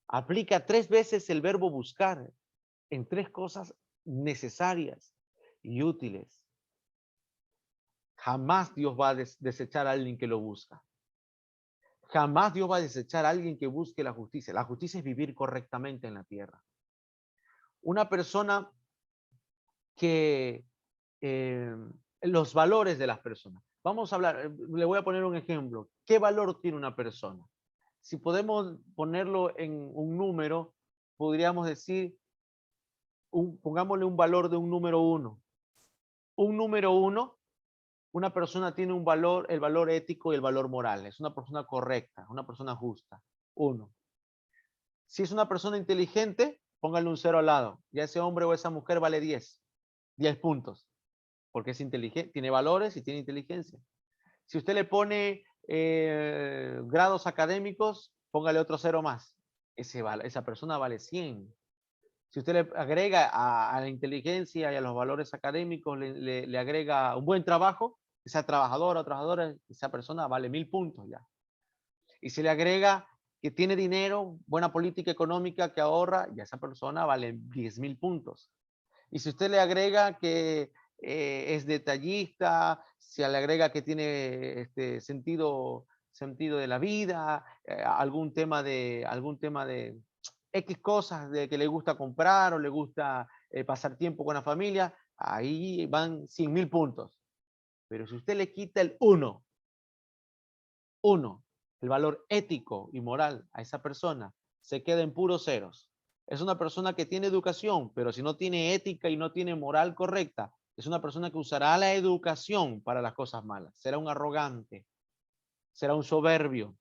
Aplica 3 veces el verbo buscar en 3 cosas necesarias y útiles. Jamás Dios va a desechar a alguien que lo busca. Jamás Dios va a desechar a alguien que busque la justicia. La justicia es vivir correctamente en la tierra. Una persona que los valores de las personas. Vamos a hablar, le voy a poner un ejemplo. ¿Qué valor tiene una persona? Si podemos ponerlo en un número, podríamos decir, pongámosle un valor de un número 1. Un número 1, una persona tiene un valor, el valor ético y el valor moral. Es una persona correcta, una persona justa. 1. Si es una persona inteligente, póngale un 0 al lado. Ya ese hombre o esa mujer vale 10. 10 puntos. Porque es inteligente, tiene valores y tiene inteligencia. Si usted le pone grados académicos, póngale otro 0 más. Esa persona vale 100. Si usted le agrega a la inteligencia y a los valores académicos, le agrega un buen trabajo, esa trabajadora o trabajadora, esa persona vale 1000 puntos ya. Y si le agrega que tiene dinero, buena política económica, que ahorra, ya esa persona vale 10,000 puntos. Y si usted le agrega que es detallista, si le agrega que tiene sentido de la vida, algún tema de X cosas de que le gusta comprar o le gusta pasar tiempo con la familia, ahí van 100,000 puntos. Pero si usted le quita el 1, el valor ético y moral a esa persona, se queda en puros ceros. Es una persona que tiene educación, pero si no tiene ética y no tiene moral correcta, es una persona que usará la educación para las cosas malas. Será un arrogante, será un soberbio.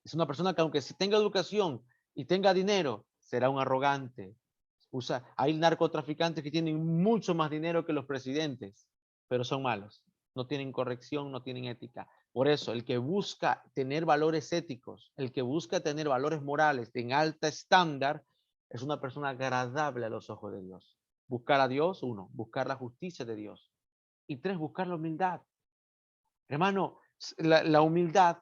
Es una persona que aunque si tenga educación y tenga dinero, será un arrogante. Hay narcotraficantes que tienen mucho más dinero que los presidentes, pero son malos. No tienen corrección, no tienen ética. Por eso, el que busca tener valores éticos, el que busca tener valores morales en alta estándar, es una persona agradable a los ojos de Dios. Buscar a Dios, uno, buscar la justicia de Dios. Y tres, buscar la humildad. Hermano, la humildad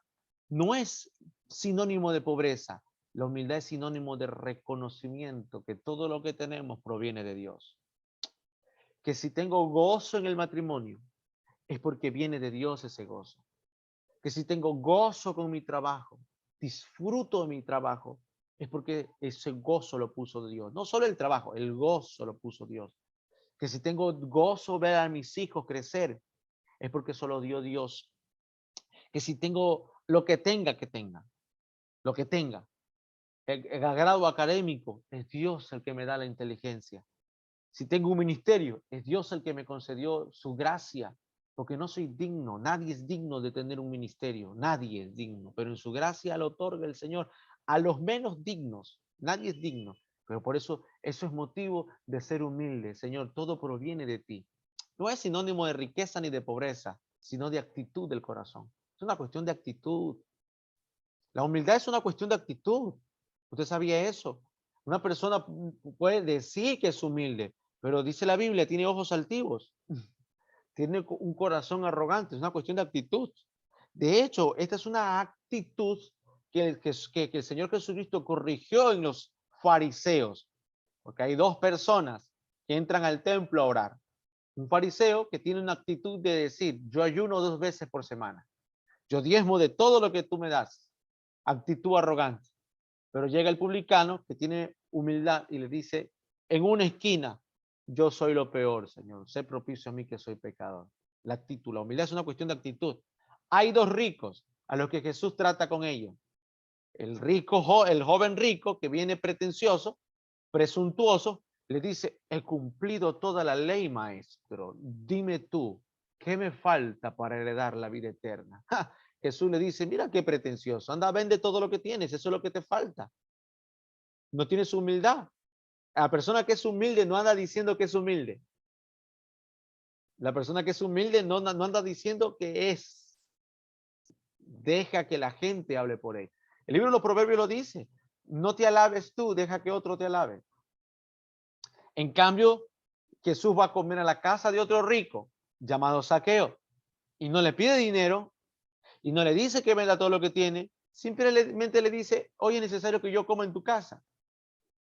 no es sinónimo de pobreza. La humildad es sinónimo de reconocimiento que todo lo que tenemos proviene de Dios. Que si tengo gozo en el matrimonio, es porque viene de Dios ese gozo. Que si tengo gozo con mi trabajo, disfruto de mi trabajo, es porque ese gozo lo puso Dios. No solo el trabajo, el gozo lo puso Dios. Que si tengo gozo ver a mis hijos crecer, es porque solo dio Dios. Que si tengo lo que tenga, lo que tenga, el grado académico, es Dios el que me da la inteligencia. Si tengo un ministerio, es Dios el que me concedió su gracia, porque no soy digno, nadie es digno de tener un ministerio, nadie es digno, pero en su gracia lo otorga el Señor a los menos dignos, nadie es digno, pero por eso eso es motivo de ser humilde. Señor, todo proviene de ti. No es sinónimo de riqueza ni de pobreza, sino de actitud del corazón. Es una cuestión de actitud. La humildad es una cuestión de actitud. ¿Usted sabía eso? Una persona puede decir que es humilde, pero dice la Biblia, tiene ojos altivos, tiene un corazón arrogante, es una cuestión de actitud. De hecho, esta es una actitud que el Señor Jesucristo corrigió en los fariseos, porque hay dos personas que entran al templo a orar. Un fariseo que tiene una actitud de decir, yo ayuno 2 veces por semana, yo diezmo de todo lo que tú me das, actitud arrogante. Pero llega el publicano que tiene humildad y le dice, en una esquina, yo soy lo peor, Señor. Sé propicio a mí que soy pecador. La actitud, la humildad es una cuestión de actitud. Hay dos ricos a los que Jesús trata con ellos. El joven rico que viene pretencioso, presuntuoso, le dice, he cumplido toda la ley, maestro. Dime tú, ¿qué me falta para heredar la vida eterna? ¡Ja! Jesús le dice, mira qué pretencioso, anda, vende todo lo que tienes, eso es lo que te falta. No tienes humildad. La persona que es humilde no anda diciendo que es humilde. La persona que es humilde no anda diciendo que es. Deja que la gente hable por él. El libro de los Proverbios lo dice. No te alabes tú, deja que otro te alabe. En cambio, Jesús va a comer a la casa de otro rico llamado Saqueo y no le pide dinero y no le dice que venda todo lo que tiene. Simplemente le dice, hoy es necesario que yo coma en tu casa.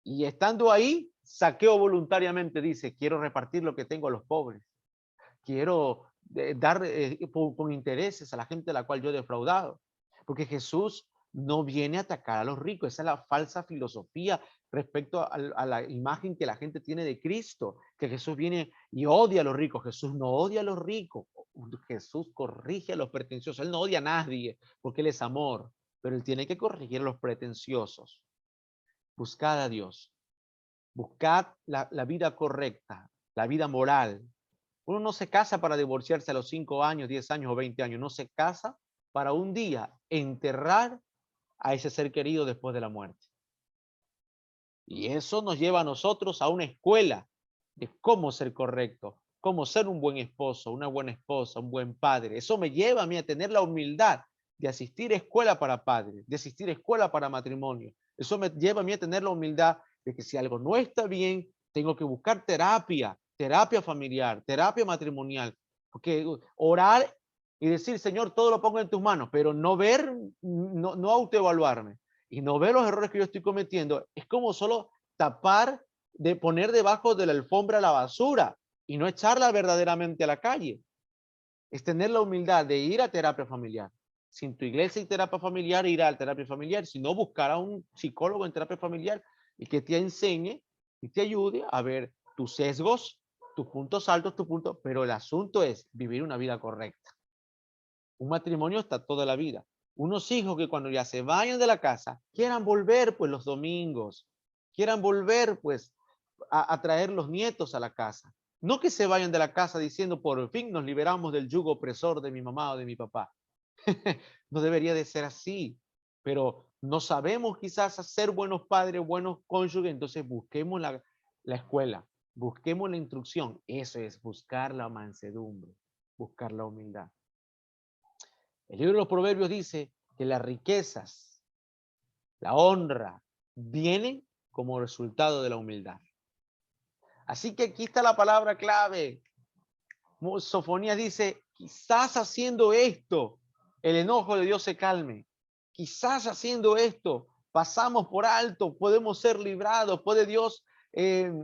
Y estando ahí, Saqueo voluntariamente dice, quiero repartir lo que tengo a los pobres. Quiero dar con intereses a la gente a la cual yo he defraudado. Porque Jesús no viene a atacar a los ricos. Esa es la falsa filosofía respecto a la imagen que la gente tiene de Cristo, que Jesús viene y odia a los ricos. Jesús no odia a los ricos. Jesús corrige a los pretenciosos. Él no odia a nadie porque Él es amor, pero Él tiene que corregir a los pretenciosos. Buscad a Dios. Buscad la vida correcta, la vida moral. Uno no se casa para divorciarse a los 5 años, 10 años o 20 años. No se casa para un día enterrar a ese ser querido después de la muerte. Y eso nos lleva a nosotros a una escuela de cómo ser correcto, cómo ser un buen esposo, una buena esposa, un buen padre. Eso me lleva a mí a tener la humildad de asistir a escuela para padres, de asistir a escuela para matrimonio. Eso me lleva a mí a tener la humildad de que si algo no está bien, tengo que buscar terapia, terapia familiar, terapia matrimonial. Porque orar y decir, Señor, todo lo pongo en tus manos, pero no ver, no autoevaluarme y no ver los errores que yo estoy cometiendo, es como solo tapar, de poner debajo de la alfombra la basura y no echarla verdaderamente a la calle. Es tener la humildad de ir a terapia familiar. Si en tu iglesia hay terapia familiar, ir a terapia familiar. Si no, buscar a un psicólogo en terapia familiar y que te enseñe y te ayude a ver tus sesgos, tus puntos altos, tus puntos, pero el asunto es vivir una vida correcta. Un matrimonio está toda la vida. Unos hijos que cuando ya se vayan de la casa, quieran volver pues los domingos, quieran volver pues a traer los nietos a la casa. No que se vayan de la casa diciendo, por fin nos liberamos del yugo opresor de mi mamá o de mi papá. No debería de ser así, pero no sabemos quizás ser buenos padres, buenos cónyuges, entonces busquemos la escuela, busquemos la instrucción. Eso es buscar la mansedumbre, buscar la humildad. El libro de los Proverbios dice que las riquezas, la honra, vienen como resultado de la humildad. Así que aquí está la palabra clave. Sofonías dice, quizás haciendo esto, el enojo de Dios se calme. Quizás haciendo esto, pasamos por alto, podemos ser librados, puede Dios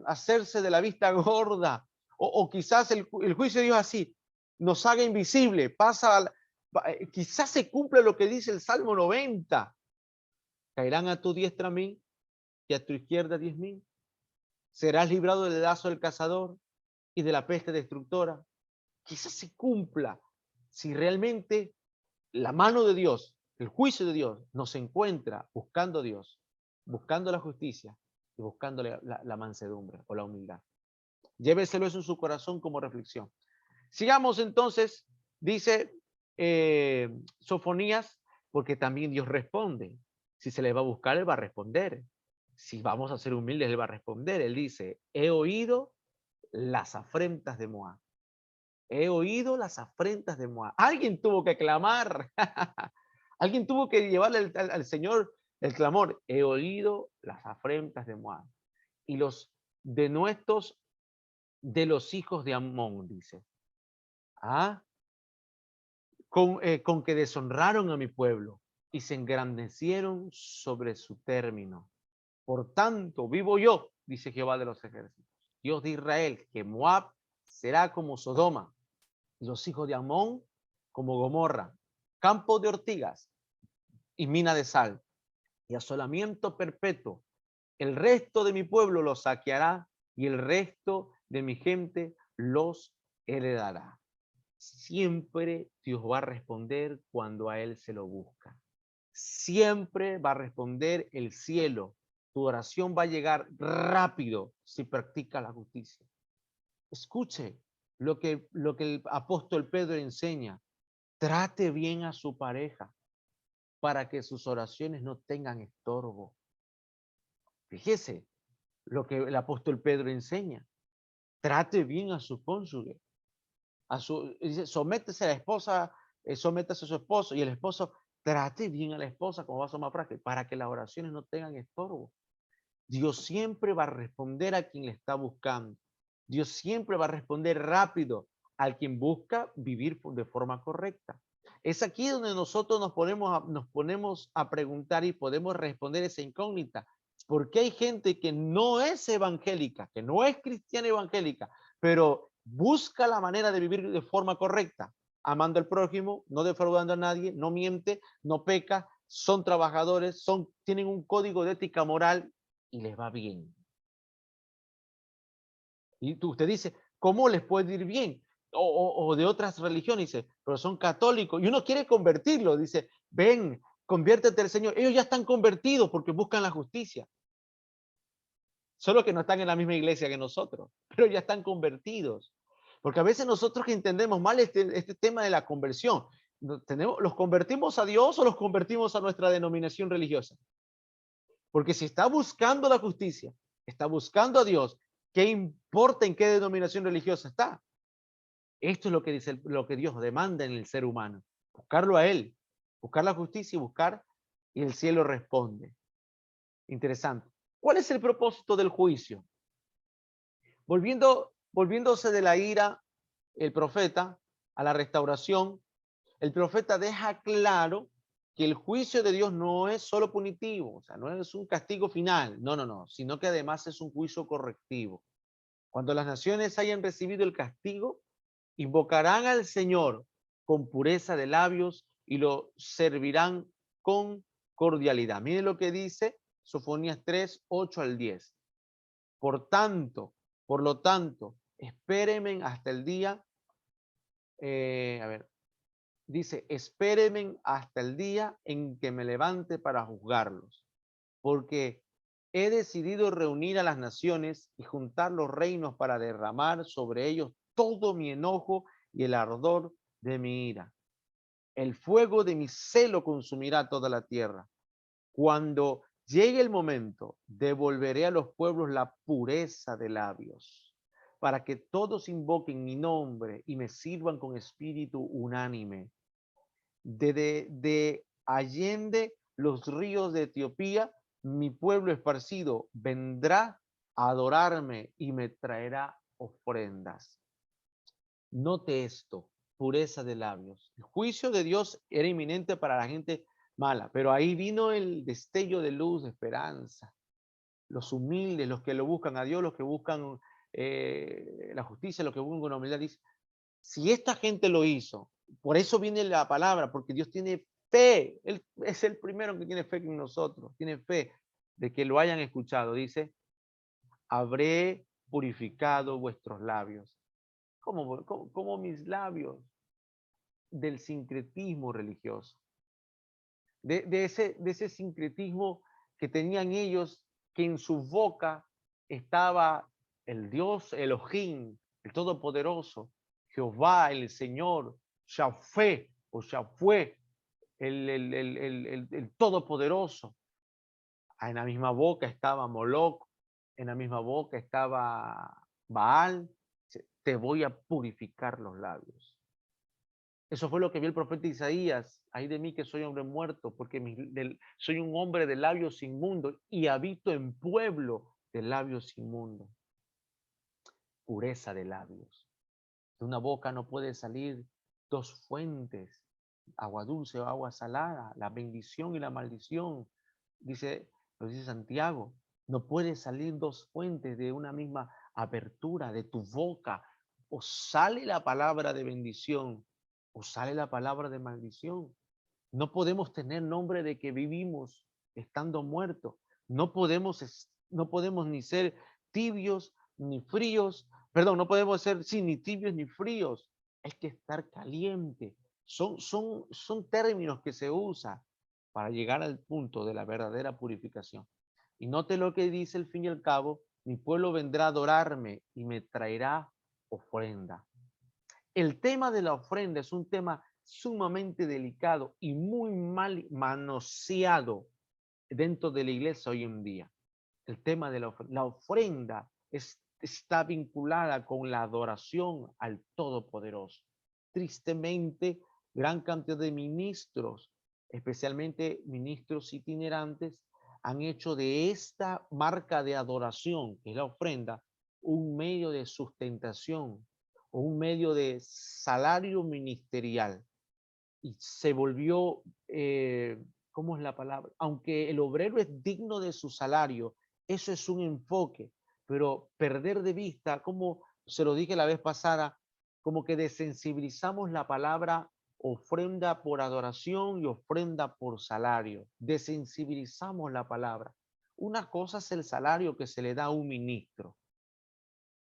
hacerse de la vista gorda. O quizás el juicio de Dios así, nos haga invisible, quizás se cumple lo que dice el Salmo 90. Caerán a tu diestra 1000 y a tu izquierda 10.000. Serás librado del lazo del cazador y de la peste destructora. Quizás se cumpla si realmente la mano de Dios, el juicio de Dios, nos encuentra buscando a Dios, buscando la justicia y buscando la mansedumbre o la humildad. Lléveselo eso en su corazón como reflexión. Sigamos entonces, dice Sofonías, porque también Dios responde. Si se le va a buscar, Él va a responder. Si vamos a ser humildes, Él va a responder. Él dice, he oído las afrentas de Moab. He oído las afrentas de Moab. Alguien tuvo que clamar. Alguien tuvo que llevarle al Señor el clamor. He oído las afrentas de Moab. Y los denuestos de los hijos de Amón, dice. ¿Ah? Con que deshonraron a mi pueblo y se engrandecieron sobre su término. Por tanto, vivo yo, dice Jehová de los ejércitos, Dios de Israel, que Moab será como Sodoma, y los hijos de Amón como Gomorra, campo de ortigas y mina de sal, y asolamiento perpetuo. El resto de mi pueblo los saqueará, y el resto de mi gente los heredará. Siempre Dios va a responder cuando a Él se lo busca. Siempre va a responder el cielo. Tu oración va a llegar rápido si practica la justicia. Escuche lo que el apóstol Pedro enseña. Trate bien a su pareja para que sus oraciones no tengan estorbo. Fíjese lo que el apóstol Pedro enseña. Trate bien a su cónyuge. Dice, sométese a la esposa, sométese a su esposo, y el esposo trate bien a la esposa como va a ser más frágil, para que las oraciones no tengan estorbo. Dios siempre va a responder a quien le está buscando. Dios siempre va a responder rápido al quien busca vivir de forma correcta. Es aquí donde nosotros nos ponemos a preguntar y podemos responder esa incógnita. ¿Por qué hay gente que no es evangélica, que no es cristiana evangélica, pero busca la manera de vivir de forma correcta? Amando al prójimo, no defraudando a nadie, no miente, no peca, son trabajadores, tienen un código de ética moral y les va bien. Y usted dice, ¿cómo les puede ir bien? O de otras religiones, dice, pero son católicos. Y uno quiere convertirlo, dice, ven, conviértete al Señor. Ellos ya están convertidos porque buscan la justicia. Solo que no están en la misma iglesia que nosotros, pero ya están convertidos. Porque a veces nosotros que entendemos mal este tema de la conversión, ¿los convertimos a Dios o los convertimos a nuestra denominación religiosa? Porque si está buscando la justicia, está buscando a Dios, ¿qué importa en qué denominación religiosa está? Esto es lo que dice, lo que Dios demanda en el ser humano. Buscarlo a Él, buscar la justicia y el cielo responde. Interesante. ¿Cuál es el propósito del juicio? Volviéndose de la ira, el profeta, a la restauración, el profeta deja claro que el juicio de Dios no es solo punitivo, o sea, no es un castigo final, no, sino que además es un juicio correctivo. Cuando las naciones hayan recibido el castigo, invocarán al Señor con pureza de labios y lo servirán con cordialidad. Miren lo que dice Sofonías 3, 8 al 10. Por lo tanto, espérenme hasta el día, a ver, dice, espérenme hasta el día en que me levante para juzgarlos, porque he decidido reunir a las naciones y juntar los reinos para derramar sobre ellos todo mi enojo y el ardor de mi ira. El fuego de mi celo consumirá toda la tierra. Cuando llegue el momento, devolveré a los pueblos la pureza de labios, para que todos invoquen mi nombre y me sirvan con espíritu unánime. De allende los ríos de Etiopía, mi pueblo esparcido vendrá a adorarme y me traerá ofrendas. Note esto, pureza de labios. El juicio de Dios era inminente para la gente mala, pero ahí vino el destello de luz, de esperanza. Los humildes, los que lo buscan a Dios, los que buscan la justicia, los que buscan una humildad, dice, si esta gente lo hizo, por eso viene la palabra, porque Dios tiene fe. Él es el primero que tiene fe en nosotros, tiene fe de que lo hayan escuchado. Dice, habré purificado vuestros labios. ¿Cómo mis labios? Del sincretismo religioso, de ese sincretismo que tenían ellos, que en su boca estaba el Dios Elohim, el Todopoderoso, Jehová, el Señor, Yahvé o Yahvé, el Todopoderoso. En la misma boca estaba Moloch, en la misma boca estaba Baal. Te voy a purificar los labios. Eso fue lo que vio el profeta Isaías. Ay de mí que soy hombre muerto, porque soy un hombre de labios inmundos y habito en pueblo de labios inmundos. Pureza de labios. De una boca no puede salir dos fuentes, agua dulce o agua salada, la bendición y la maldición. Lo dice Santiago. No puede salir dos fuentes de una misma apertura de tu boca. O sale la palabra de bendición o sale la palabra de maldición. No podemos tener nombre de que vivimos estando muertos. No podemos ni ser tibios ni fríos. Perdón, no podemos ser sí, ni tibios ni fríos. Hay que estar caliente. Son términos que se usan para llegar al punto de la verdadera purificación. Y note lo que dice al fin y al cabo, mi pueblo vendrá a adorarme y me traerá ofrenda. El tema de la ofrenda es un tema sumamente delicado y muy mal manoseado dentro de la iglesia hoy en día. El tema de la ofrenda está vinculada con la adoración al Todopoderoso. Tristemente, gran cantidad de ministros, especialmente ministros itinerantes, han hecho de esta marca de adoración, que es la ofrenda, un medio de sustentación o un medio de salario ministerial. Y se volvió, ¿cómo es la palabra? Aunque el obrero es digno de su salario, eso es un enfoque, pero perder de vista, como se lo dije la vez pasada, como que desensibilizamos la palabra ofrenda por adoración y ofrenda por salario. Desensibilizamos la palabra. Una cosa es el salario que se le da a un ministro.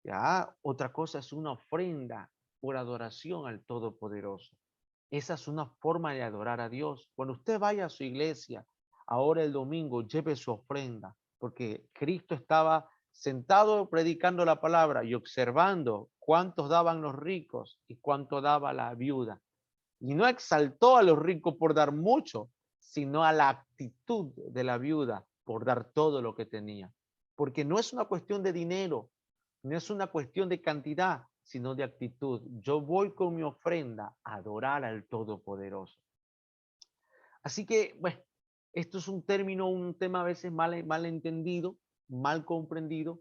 Ya, otra cosa es una ofrenda por adoración al Todopoderoso. Esa es una forma de adorar a Dios. Cuando usted vaya a su iglesia, ahora el domingo, lleve su ofrenda, porque Cristo estaba sentado predicando la palabra y observando cuántos daban los ricos y cuánto daba la viuda. Y no exaltó a los ricos por dar mucho, sino a la actitud de la viuda por dar todo lo que tenía. Porque no es una cuestión de dinero, no es una cuestión de cantidad, sino de actitud. Yo voy con mi ofrenda a adorar al Todopoderoso. Así que, bueno, esto es un tema a veces mal entendido, mal comprendido,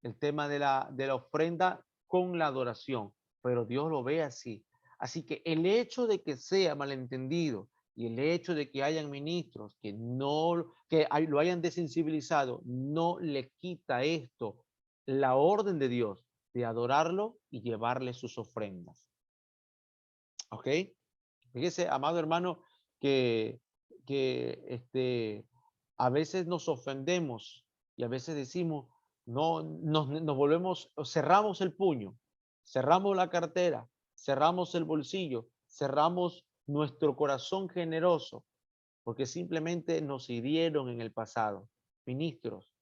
el tema de la ofrenda con la adoración, pero Dios lo ve así. Así que el hecho de que sea malentendido y el hecho de que hayan ministros que lo hayan desensibilizado, no le quita esto la orden de Dios de adorarlo y llevarle sus ofrendas. ¿Ok? Fíjese, amado hermano, que, que a veces nos ofendemos y a veces decimos, no, nos volvemos, cerramos el puño, cerramos la cartera, cerramos el bolsillo, cerramos nuestro corazón generoso, porque simplemente nos hirieron en el pasado. Ministros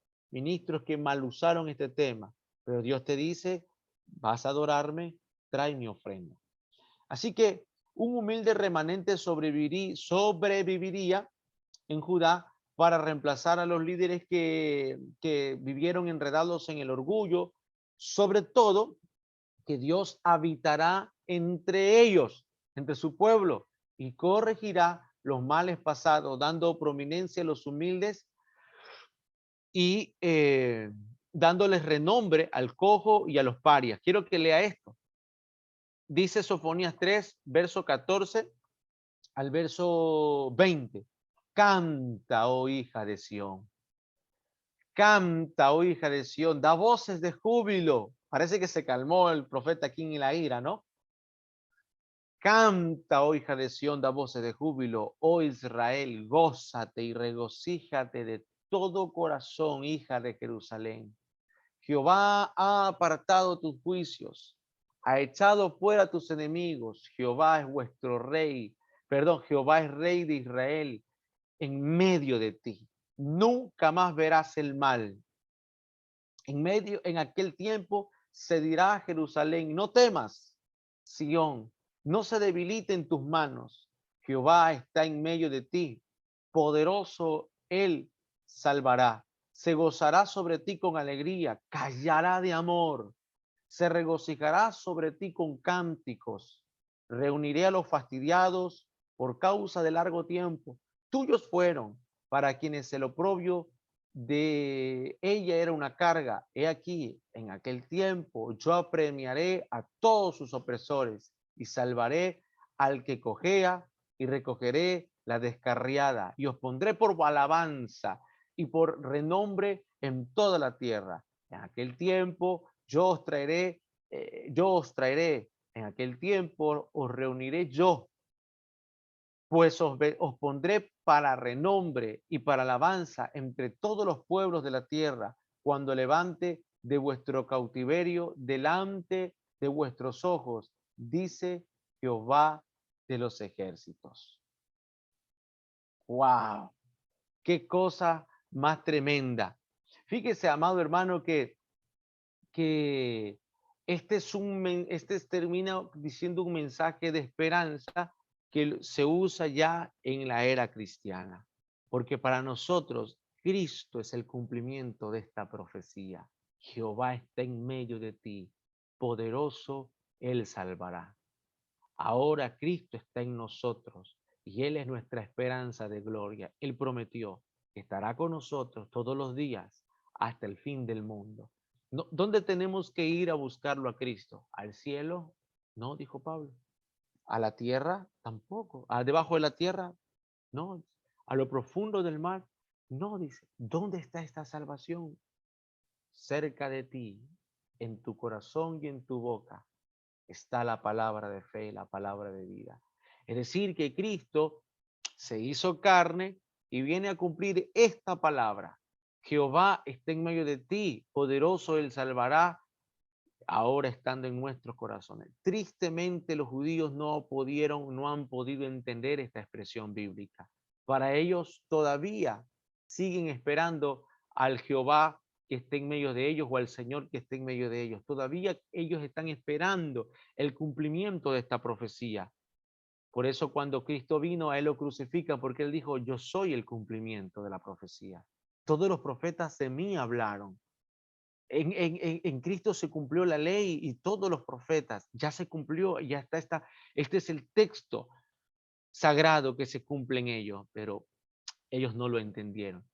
que mal usaron este tema, pero Dios te dice, vas a adorarme, trae mi ofrenda. Así que un humilde remanente sobreviviría en Judá para reemplazar a los líderes que vivieron enredados en el orgullo, sobre todo que Dios habitará entre ellos, entre su pueblo, y corregirá los males pasados, dando prominencia a los humildes y dándoles renombre al cojo y a los parias. Quiero que lea esto. Dice Sofonías 3, verso 14 al verso 20. Canta, oh hija de Sión. Canta, oh hija de Sión. Da voces de júbilo. Parece que se calmó el profeta aquí en la ira, ¿no? Canta, oh hija de Sión, da voces de júbilo. Oh Israel, gózate y regocíjate de todo corazón, hija de Jerusalén. Jehová ha apartado tus juicios, ha echado fuera tus enemigos. Jehová es vuestro rey, Jehová es rey de Israel en medio de ti. Nunca más verás el mal. En aquel tiempo se dirá a Jerusalén, no temas, Sión, no se debilite en tus manos. Jehová está en medio de ti, poderoso él salvará. Se gozará sobre ti con alegría, callará de amor, se regocijará sobre ti con cánticos. Reuniré a los fastidiados por causa de largo tiempo. Tuyos fueron, para quienes el oprobio de ella era una carga. He aquí, en aquel tiempo yo apremiaré a todos sus opresores y salvaré al que cojea y recogeré la descarriada y os pondré por alabanza y por renombre en toda la tierra. En aquel tiempo yo os traeré, en aquel tiempo os reuniré yo, pues os pondré para renombre y para alabanza entre todos los pueblos de la tierra, cuando levante de vuestro cautiverio delante de vuestros ojos, dice Jehová de los ejércitos. ¡Wow! ¡Qué cosa más tremenda! Fíjese, amado hermano, que este termina diciendo un mensaje de esperanza que se usa ya en la era cristiana, porque para nosotros Cristo es el cumplimiento de esta profecía. Jehová está en medio de ti, poderoso Él salvará. Ahora Cristo está en nosotros y Él es nuestra esperanza de gloria. Él prometió que estará con nosotros todos los días hasta el fin del mundo. No, ¿dónde tenemos que ir a buscarlo a Cristo? ¿Al cielo? No, dijo Pablo. ¿A la tierra? Tampoco. ¿A debajo de la tierra? No. ¿A lo profundo del mar? No, dice. ¿Dónde está esta salvación? Cerca de ti, en tu corazón y en tu boca, está la palabra de fe, la palabra de vida. Es decir, que Cristo se hizo carne y viene a cumplir esta palabra. Jehová está en medio de ti, poderoso Él salvará, ahora estando en nuestros corazones. Tristemente los judíos no han podido entender esta expresión bíblica. Para ellos todavía siguen esperando al Jehová que esté en medio de ellos o al Señor que esté en medio de ellos. Todavía ellos están esperando el cumplimiento de esta profecía. Por eso cuando Cristo vino, a Él lo crucifican, porque Él dijo, yo soy el cumplimiento de la profecía. Todos los profetas de mí hablaron. En Cristo se cumplió la ley y todos los profetas, ya se cumplió, ya está, este es el texto sagrado que se cumple en ellos, pero ellos no lo entendieron,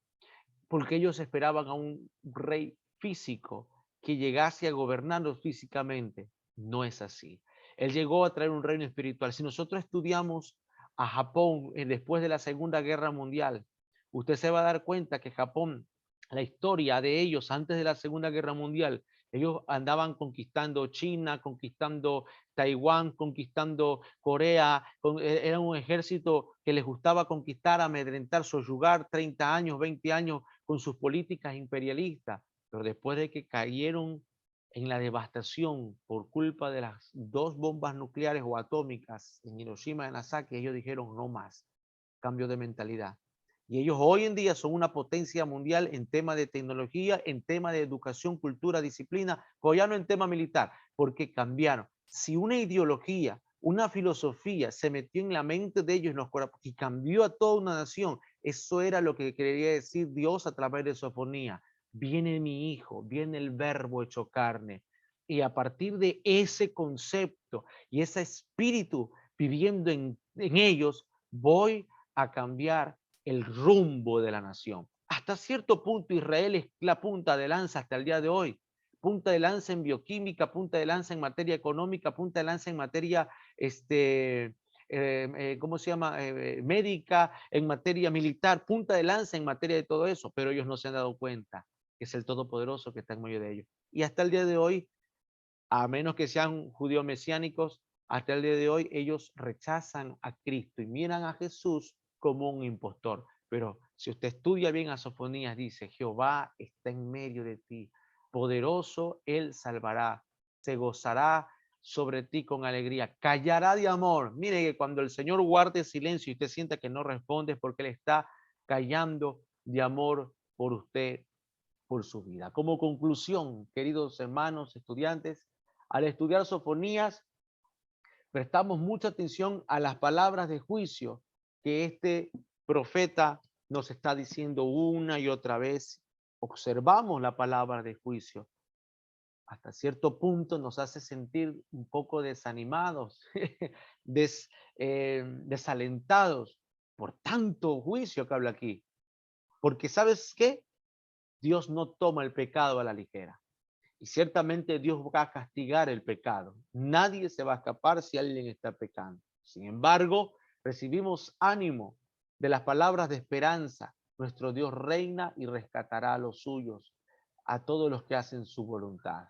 porque ellos esperaban a un rey físico que llegase a gobernarlos físicamente. No es así. Él llegó a traer un reino espiritual. Si nosotros estudiamos a Japón después de la Segunda Guerra Mundial, usted se va a dar cuenta que Japón, la historia de ellos antes de la Segunda Guerra Mundial, ellos andaban conquistando China, conquistando Taiwán, conquistando Corea. Era un ejército que les gustaba conquistar, amedrentar, soyugar 30 años, 20 años con sus políticas imperialistas. Pero después de que cayeron en la devastación por culpa de las 2 bombas nucleares o atómicas en Hiroshima y Nagasaki, ellos dijeron no más, cambio de mentalidad. Y ellos hoy en día son una potencia mundial en tema de tecnología, en tema de educación, cultura, disciplina, pero ya no en tema militar, porque cambiaron. Si una ideología, una filosofía se metió en la mente de ellos y cambió a toda una nación, eso era lo que quería decir Dios a través de Sofonía. Viene mi hijo, viene el verbo hecho carne. Y a partir de ese concepto y ese espíritu viviendo en ellos, voy a cambiar el rumbo de la nación. Hasta cierto punto Israel es la punta de lanza hasta el día de hoy. Punta de lanza en bioquímica, punta de lanza en materia económica, punta de lanza en materia, ¿cómo se llama? Médica, en materia militar, punta de lanza en materia de todo eso, pero ellos no se han dado cuenta que es el Todopoderoso que está en medio de ellos. Y hasta el día de hoy, a menos que sean judíos mesiánicos, hasta el día de hoy ellos rechazan a Cristo y miran a Jesús como un impostor. Pero si usted estudia bien a Sofonías, dice, Jehová está en medio de ti, poderoso él salvará, se gozará sobre ti con alegría, callará de amor. Mire que cuando el Señor guarde silencio y usted sienta que no responde es porque Él está callando de amor por usted, por su vida. Como conclusión, queridos hermanos, estudiantes, al estudiar Sofonías, prestamos mucha atención a las palabras de juicio que este profeta nos está diciendo una y otra vez. Observamos la palabra de juicio. Hasta cierto punto nos hace sentir un poco desanimados, desalentados por tanto juicio que habla aquí. Porque ¿sabes qué? Dios no toma el pecado a la ligera. Y ciertamente Dios va a castigar el pecado. Nadie se va a escapar si alguien está pecando. Sin embargo, recibimos ánimo de las palabras de esperanza. Nuestro Dios reina y rescatará a los suyos, a todos los que hacen su voluntad.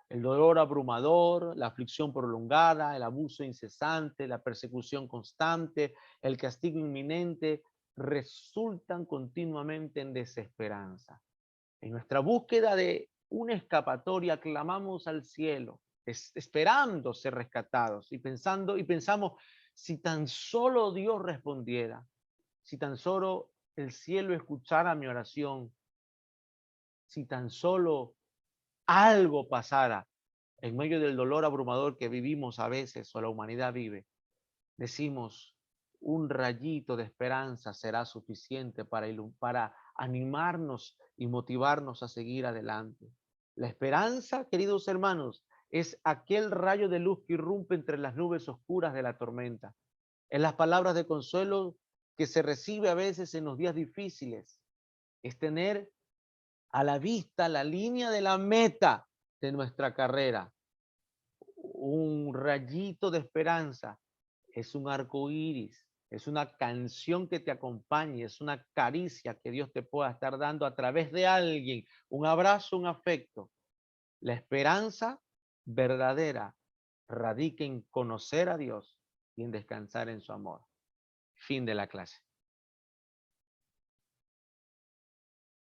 El dolor abrumador, la aflicción prolongada, el abuso incesante, la persecución constante, el castigo inminente, resultan continuamente en desesperanza. En nuestra búsqueda de una escapatoria, clamamos al cielo, esperando ser rescatados y pensamos, si tan solo Dios respondiera, si tan solo el cielo escuchara mi oración, si tan solo algo pasara en medio del dolor abrumador que vivimos a veces o la humanidad vive, decimos, un rayito de esperanza será suficiente para animarnos y motivarnos a seguir adelante. La esperanza, queridos hermanos, es aquel rayo de luz que irrumpe entre las nubes oscuras de la tormenta. Es las palabras de consuelo que se recibe a veces en los días difíciles. Es tener a la vista la línea de la meta de nuestra carrera. Un rayito de esperanza es un arco iris, es una canción que te acompañe, es una caricia que Dios te pueda estar dando a través de alguien, un abrazo, un afecto. La esperanza verdadera radica en conocer a Dios y en descansar en su amor. Fin de la clase.